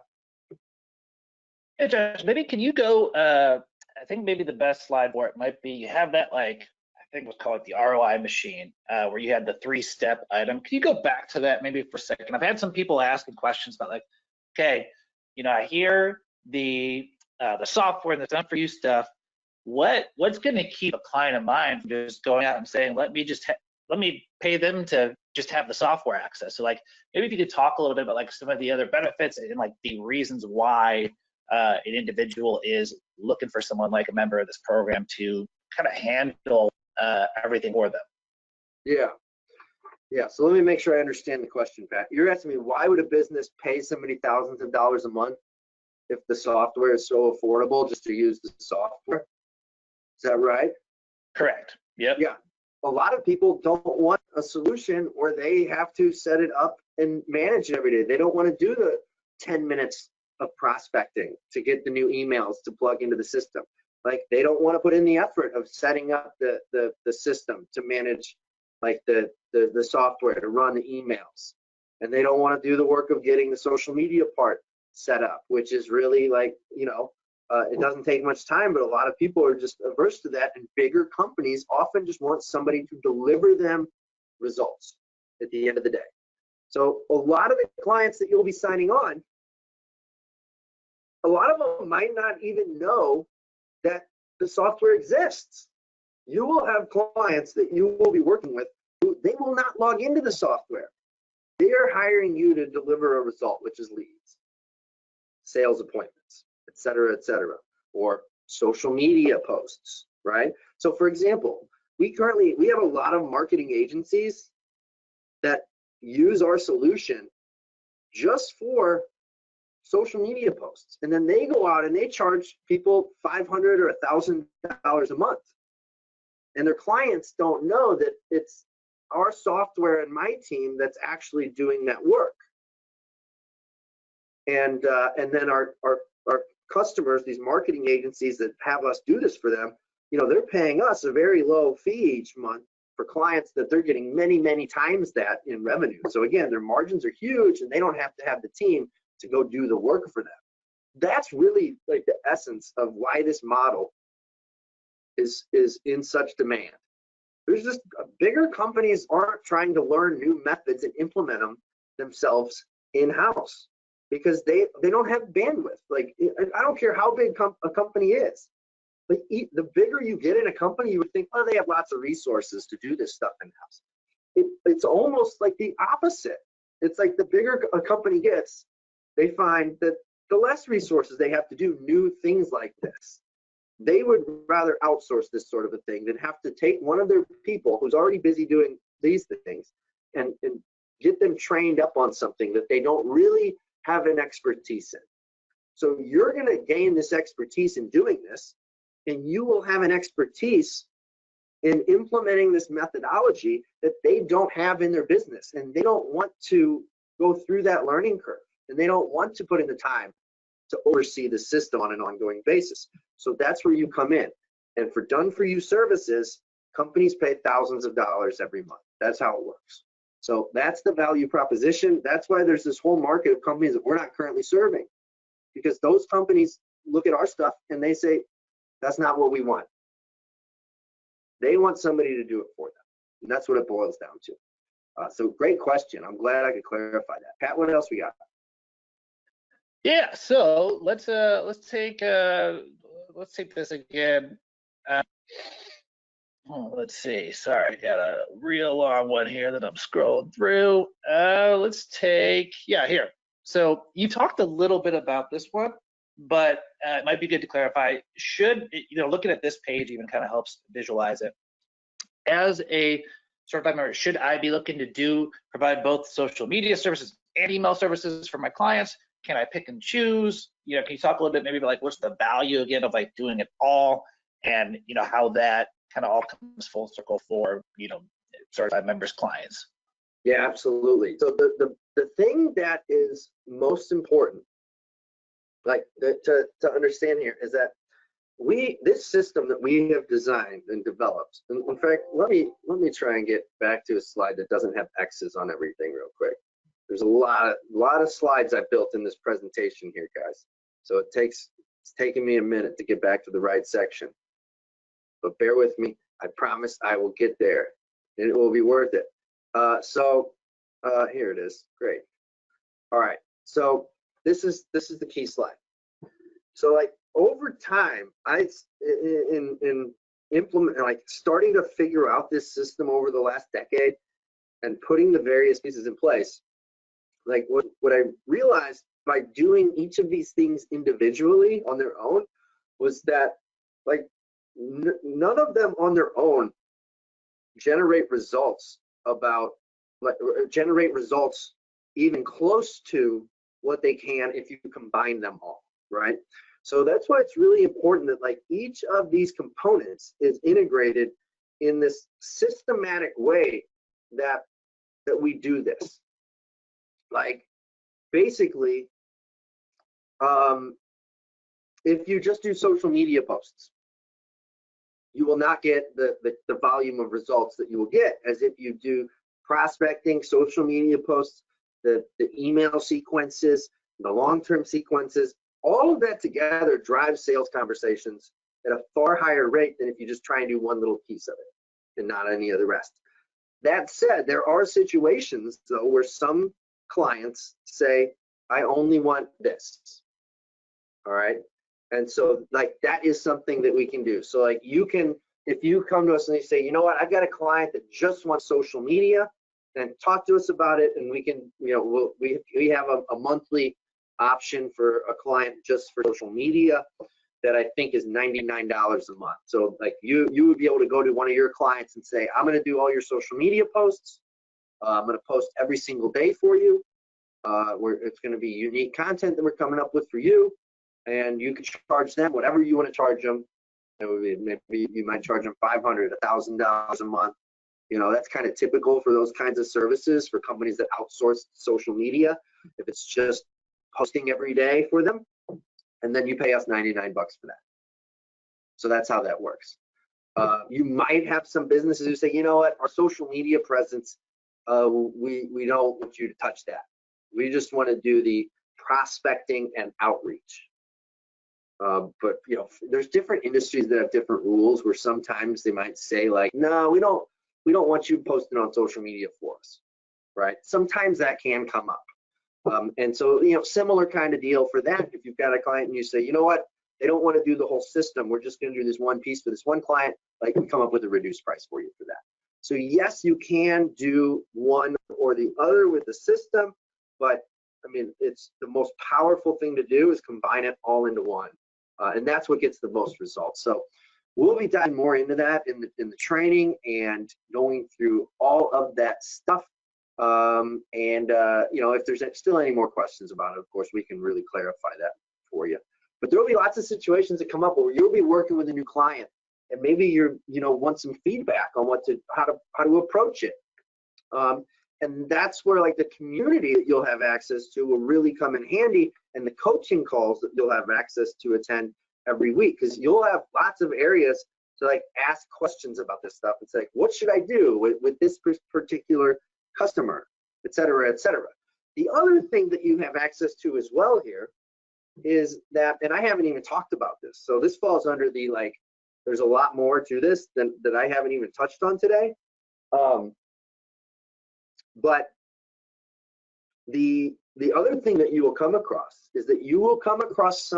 Hey, Josh, maybe can you go, I think maybe the best slide for it might be, you have that, like, I think we'll call it the ROI machine, where you had the 3-step item. Can you go back to that maybe for a second? I've had some people asking questions about, like, okay, you know, I hear the software and the done for you stuff. What's going to keep a client in mind from just going out and saying, let me pay them to just have the software access? So, like, maybe if you could talk a little bit about, like, some of the other benefits and, like, the reasons why an individual is looking for someone like a member of this program to kind of handle everything for them. Yeah. So let me make sure I understand the question, Pat. You're asking me, why would a business pay somebody thousands of dollars a month if the software is so affordable just to use the software? Is that right? Correct. Yep. Yeah. A lot of people don't want a solution where they have to set it up and manage it every day. They don't want to do the 10 minutes of prospecting to get the new emails to plug into the system. Like, they don't want to put in the effort of setting up the system to manage, like, the software to run the emails. And they don't want to do the work of getting the social media part set up, which is really, like, you know, it doesn't take much time, but a lot of people are just averse to that. And bigger companies often just want somebody to deliver them results at the end of the day. So a lot of the clients that you'll be signing on, a lot of them might not even know that the software exists. You will have clients that you will be working with who they will not log into the software. They are hiring you to deliver a result, which is leads, sales appointments, et cetera, or social media posts, right? So for example, we have a lot of marketing agencies that use our solution just for social media posts, and then they go out and they charge people $500 or $1,000 a month, and their clients don't know that it's our software and my team that's actually doing that work. And then our customers, these marketing agencies that have us do this for them, you know, they're paying us a very low fee each month for clients that they're getting many times that in revenue. So again, their margins are huge, and they don't have to have the team to go do the work for them. That's really, like, the essence of why this model is in such demand. There's just bigger companies aren't trying to learn new methods and implement them themselves in-house because they don't have bandwidth. Like, I don't care how big a company is. Like, the bigger you get in a company, you would think, oh, they have lots of resources to do this stuff in-house. It's almost like the opposite. It's like the bigger a company gets, they find that the less resources they have to do new things like this. They would rather outsource this sort of a thing than have to take one of their people who's already busy doing these things and get them trained up on something that they don't really have an expertise in. So you're going to gain this expertise in doing this, and you will have an expertise in implementing this methodology that they don't have in their business, and they don't want to go through that learning curve, and they don't want to put in the time to oversee the system on an ongoing basis. So that's where you come in. And for done-for-you services, companies pay thousands of dollars every month. That's how it works. So that's the value proposition. That's why there's this whole market of companies that we're not currently serving, because those companies look at our stuff and they say, that's not what we want. They want somebody to do it for them. And that's what it boils down to. So great question. I'm glad I could clarify that. Pat, what else we got? Yeah, so let's take this again. Let's see. Sorry, got a real long one here that I'm scrolling through. Let's take, yeah, here. So you talked a little bit about this one, but it might be good to clarify. Should, looking at this page even kind of helps visualize it. As a certified member, should I be looking to provide both social media services and email services for my clients? Can I pick and choose? Can you talk a little bit maybe about like what's the value again of like doing it all, and how that kind of all comes full circle for certified members clients? Yeah, absolutely. So the thing that is most important, like to understand here, is that this system that we have designed and developed. And in fact, let me try and get back to a slide that doesn't have X's on everything real quick. There's a lot of slides I built in this presentation here, guys. So it's taking me a minute to get back to the right section. But bear with me. I promise I will get there, and it will be worth it. Here it is. Great. All right. So this is the key slide. So like over time, in implementing, like starting to figure out this system over the last decade and putting the various pieces in place, like what I realized by doing each of these things individually on their own was that like none of them on their own generate results even close to what they can if you combine them all, right? So that's why it's really important that like each of these components is integrated in this systematic way that we do this. Like basically, if you just do social media posts, you will not get the volume of results that you will get as if you do prospecting, social media posts, the email sequences, the long-term sequences. All of that together drives sales conversations at a far higher rate than if you just try and do one little piece of it and not any of the rest. That said, there are situations though where some clients say, I only want this. All right. And so like that is something that we can do. So like you can, if you come to us and they say, you know what, I've got a client that just wants social media, then talk to us about it, and we can, we have a monthly option for a client just for social media that I think is $99 a month. So like you would be able to go to one of your clients and say, I'm going to do all your social media posts. I'm going to post every single day for you. It's going to be unique content that we're coming up with for you, and you can charge them whatever you want to charge them. Maybe you might charge them $500, $1,000 a month. That's kind of typical for those kinds of services for companies that outsource social media. If it's just posting every day for them, and then you pay us $99 for that. So that's how that works. You might have some businesses who say, you know what, our social media presence, we don't want you to touch that. We just want to do the prospecting and outreach. But there's different industries that have different rules where sometimes they might say like, no, we don't want you posting on social media for us, right? Sometimes that can come up. And so, similar kind of deal for that. If you've got a client and you say, you know what, they don't want to do the whole system, we're just going to do this one piece for this one client, like we come up with a reduced price for you for that. So yes, you can do one or the other with the system, but I mean, it's the most powerful thing to do is combine it all into one. And that's what gets the most results. So we'll be diving more into that in the training and going through all of that stuff. You know, if there's still any more questions about it, of course, we can really clarify that for you. But there will be lots of situations that come up where you'll be working with a new client, and maybe you know, want some feedback on how to approach it. And that's where like the community that you'll have access to will really come in handy, and the coaching calls that you'll have access to attend every week, because you'll have lots of areas to like ask questions about this stuff. It's like, what should I do with this particular customer, et cetera, et cetera. The other thing that you have access to as well here is that, and I haven't even talked about this, so this falls under the like, there's a lot more to this that I haven't even touched on today. But the other thing that you will come across is that you will come across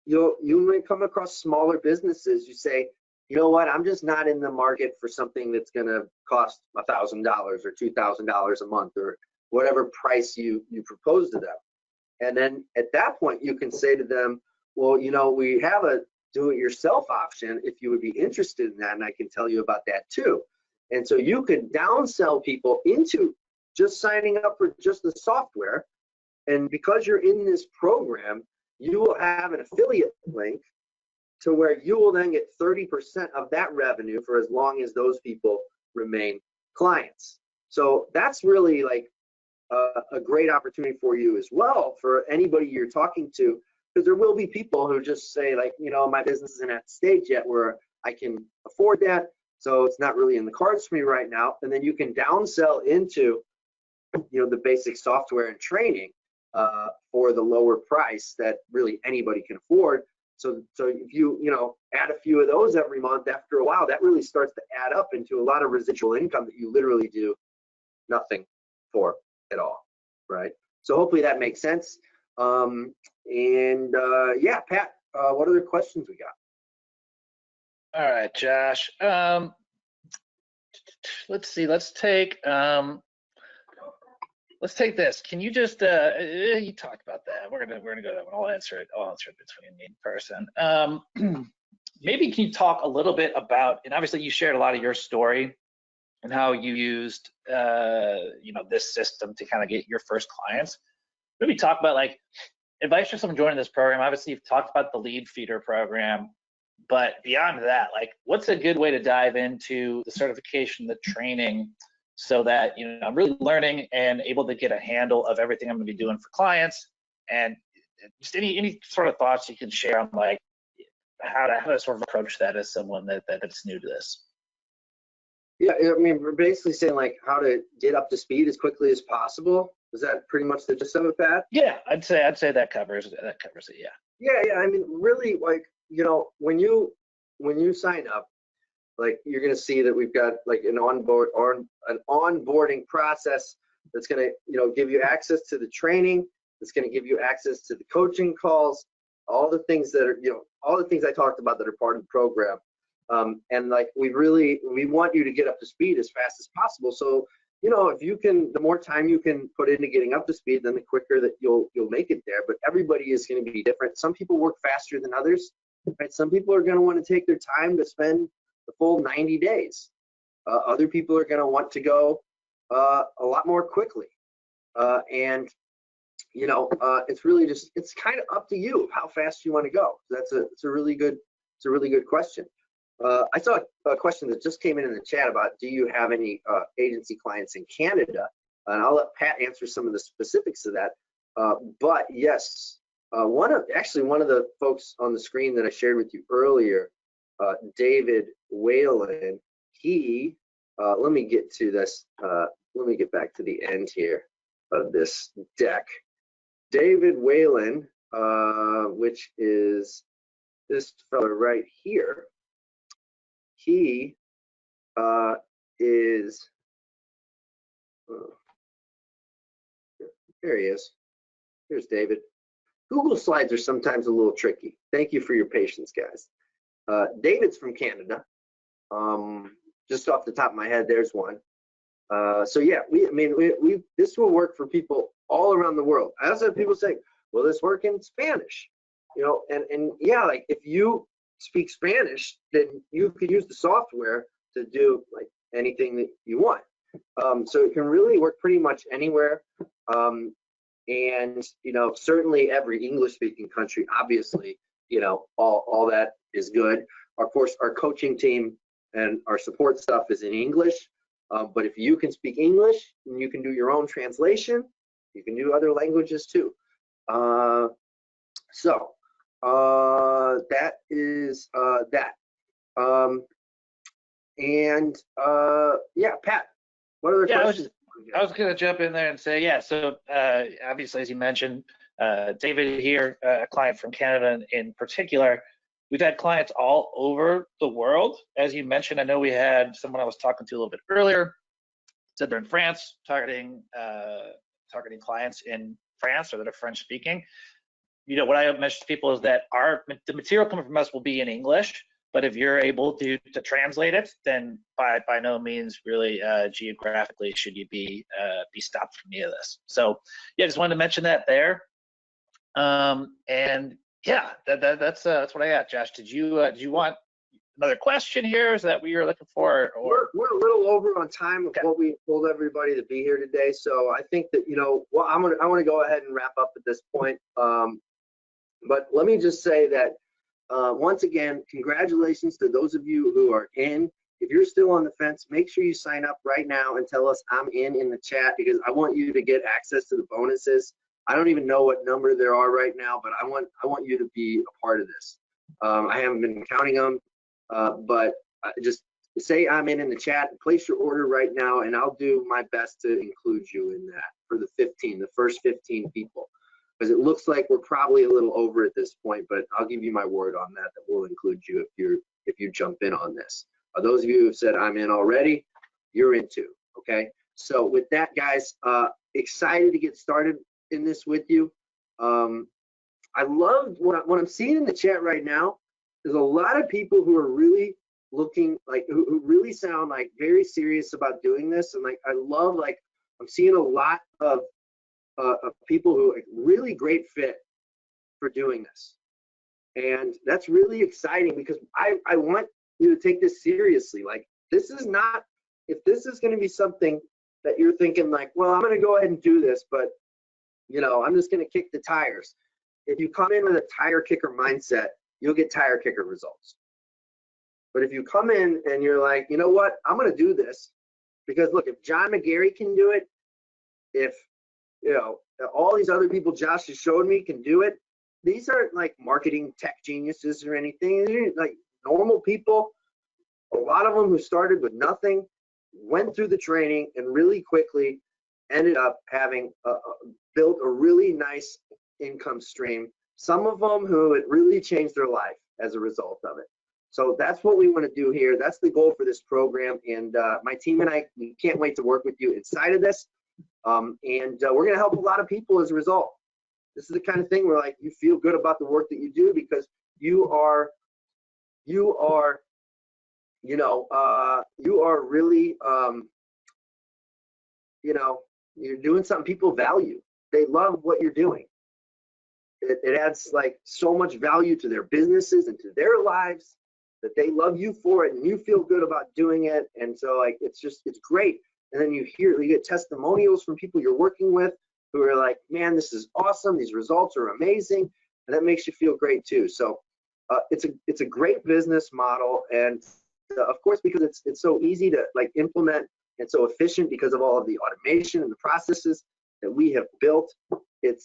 you may come across smaller businesses. You say, you know what, I'm just not in the market for something that's going to cost $1,000 or $2,000 a month or whatever price you propose to them. And then at that point, you can say to them, well, you know, we have a do-it-yourself option if you would be interested in that, and I can tell you about that too. And so you could downsell people into just signing up for just the software. And because you're in this program, you will have an affiliate link to where you will then get 30% of that revenue for as long as those people remain clients. So that's really like a great opportunity for you as well, for anybody you're talking to, because there will be people who just say like, you know, my business isn't at the stage yet where I can afford that, so it's not really in the cards for me right now. And then you can downsell into, you know, the basic software and training for the lower price that really anybody can afford. So if you know, add a few of those every month, after a while, that really starts to add up into a lot of residual income that you literally do nothing for at all, right? So hopefully that makes sense. Yeah, Pat, what other questions we got? All right, Josh. Let's see. Let's take this. Can you just you talked about that. We're gonna go to that one. I'll answer it between me and person. Maybe can you talk a little bit about, and obviously you shared a lot of your story and how you used you know, this system to kind of get your first clients. Maybe talk about like advice for someone joining this program. Obviously you've talked about the lead feeder program, but beyond that, like what's a good way to dive into the certification, the training, so that, you know, I'm really learning and able to get a handle of everything I'm going to be doing for clients, and just any sort of thoughts you can share on like how to sort of approach that as someone that's new to this. Yeah, I mean, we're basically saying like how to get up to speed as quickly as possible. Is that pretty much the gist of it, Pat? Yeah, I'd say that covers it. Yeah. Yeah. I mean, really, like, you know, when you sign up, like you're gonna see that we've got like an onboarding process that's gonna, you know, give you access to the training. It's gonna give you access to the coaching calls, all the things that are, you know, all the things I talked about that are part of the program. And like we want you to get up to speed as fast as possible. So, you know, if you can, the more time you can put into getting up to speed, then the quicker that you'll make it there. But everybody is going to be different. Some people work faster than others, right? Some people are going to want to take their time to spend the full 90 days. Other people are going to want to go a lot more quickly. And you know, it's really just, it's kind of up to you how fast you want to go. It's a really good question. I saw a question that just came in the chat about, do you have any agency clients in Canada? And I'll let Pat answer some of the specifics of that. But yes, one of the folks on the screen that I shared with you earlier, David Whalen, he, let me get to this, let me get back to the end here of this deck. David Whalen, which is this fellow right here, he is, there he is. Here's David. Google Slides are sometimes a little tricky. Thank you for your patience, guys. David's from Canada. Just off the top of my head, there's one. So yeah, this will work for people all around the world. I also have people say, will this work in Spanish? You know, and yeah, like if you speak Spanish, then you could use the software to do like anything that you want. So it can really work pretty much anywhere. And, you know, certainly every English speaking country, obviously, you know, all that is good. Of course, our coaching team and our support stuff is in English. But if you can speak English and you can do your own translation, you can do other languages too. That is that. Yeah, Pat, what other questions? I was going to jump in there and say, yeah, so obviously, as you mentioned, David here, a client from Canada in particular, we've had clients all over the world. As you mentioned, I know we had someone I was talking to a little bit earlier, said they're in France, targeting clients in France or that are French speaking. You know, what I mentioned to people is that the material coming from us will be in English, but if you're able to translate it, then by no means really geographically should you be stopped from any of this. So yeah, just wanted to mention that there. And yeah, that's what I got. Josh, did you want another question here? Is that what you're looking for? Or we're a little over on time of what we told everybody to be here today. So I think that, you know, well, I want to go ahead and wrap up at this point. But let me just say that once again, congratulations to those of you who are in. If you're still on the fence, make sure you sign up right now and tell us I'm in the chat, because I want you to get access to the bonuses. I don't even know what number there are right now, but I want you to be a part of this. I haven't been counting them, but just say I'm in the chat, place your order right now, and I'll do my best to include you in that for the first 15 people. Because it looks like we're probably a little over at this point, but I'll give you my word on that we'll include you if you jump in on this. Those of you who have said I'm in already, you're in too, okay? So with that, guys, excited to get started in this with you. I love what I'm seeing in the chat right now. There's a lot of people who are really looking like, who really sound like very serious about doing this. And like, I love, like, I'm seeing a lot of people who are really great fit for doing this. And that's really exciting, because I want you to take this seriously. Like, this is not, if this is going to be something that you're thinking like, well, I'm going to go ahead and do this, but, you know, I'm just going to kick the tires. If you come in with a tire kicker mindset, you'll get tire kicker results. But if you come in and you're like, you know what, I'm going to do this, because look, if John McGarry can do it, if, you know, all these other people Josh has showed me can do it, these aren't like marketing tech geniuses or anything. They're like normal people, a lot of them who started with nothing, went through the training, and really quickly ended up having built a really nice income stream. Some of them who it really changed their life as a result of it. So that's what we want to do here. That's the goal for this program. And my team and I, we can't wait to work with you inside of this. And we're going to help a lot of people as a result. This is the kind of thing where, like, you feel good about the work that you do, because you are really, you know, you're doing something people value. They love what you're doing. It adds like so much value to their businesses and to their lives that they love you for it, and you feel good about doing it. And so, like, it's great. And then you get testimonials from people you're working with who are like, man, this is awesome. These results are amazing. And that makes you feel great too. So it's a great business model. And of course, because it's so easy to like implement and so efficient because of all of the automation and the processes that we have built, it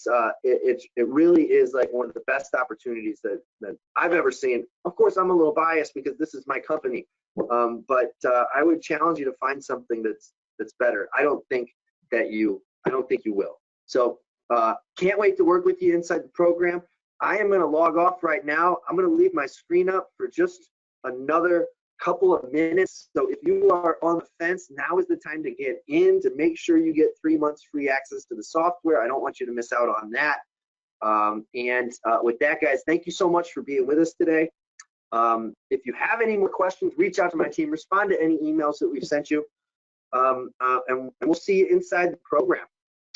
really is like one of the best opportunities that I've ever seen. Of course, I'm a little biased because this is my company, but I would challenge you to find something that's better. I don't think you will. So can't wait to work with you inside the program. I am going to log off right now. I'm going to leave my screen up for just another couple of minutes. So if you are on the fence, now is the time to get in, to make sure you get 3 months free access to the software. I don't want you to miss out on that. With that, guys, thank you so much for being with us today. If you have any more questions, reach out to my team, respond to any emails that we've sent you, and we'll see you inside the program.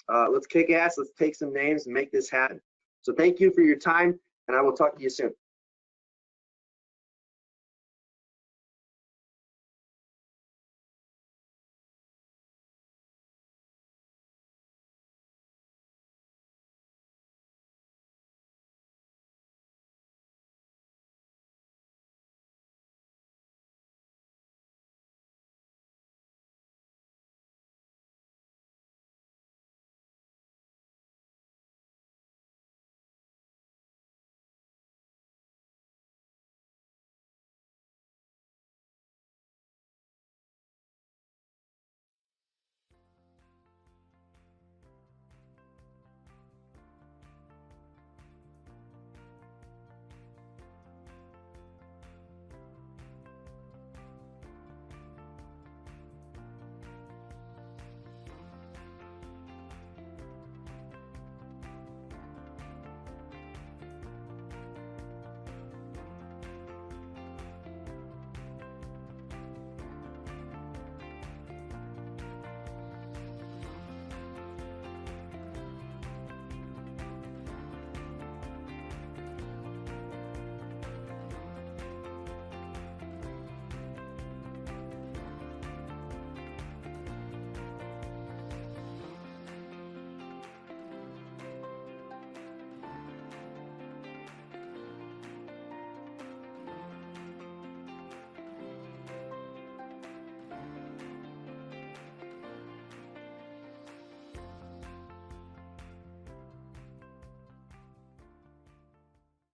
Let's kick ass. Let's take some names and make this happen. So thank you for your time, and I will talk to you soon.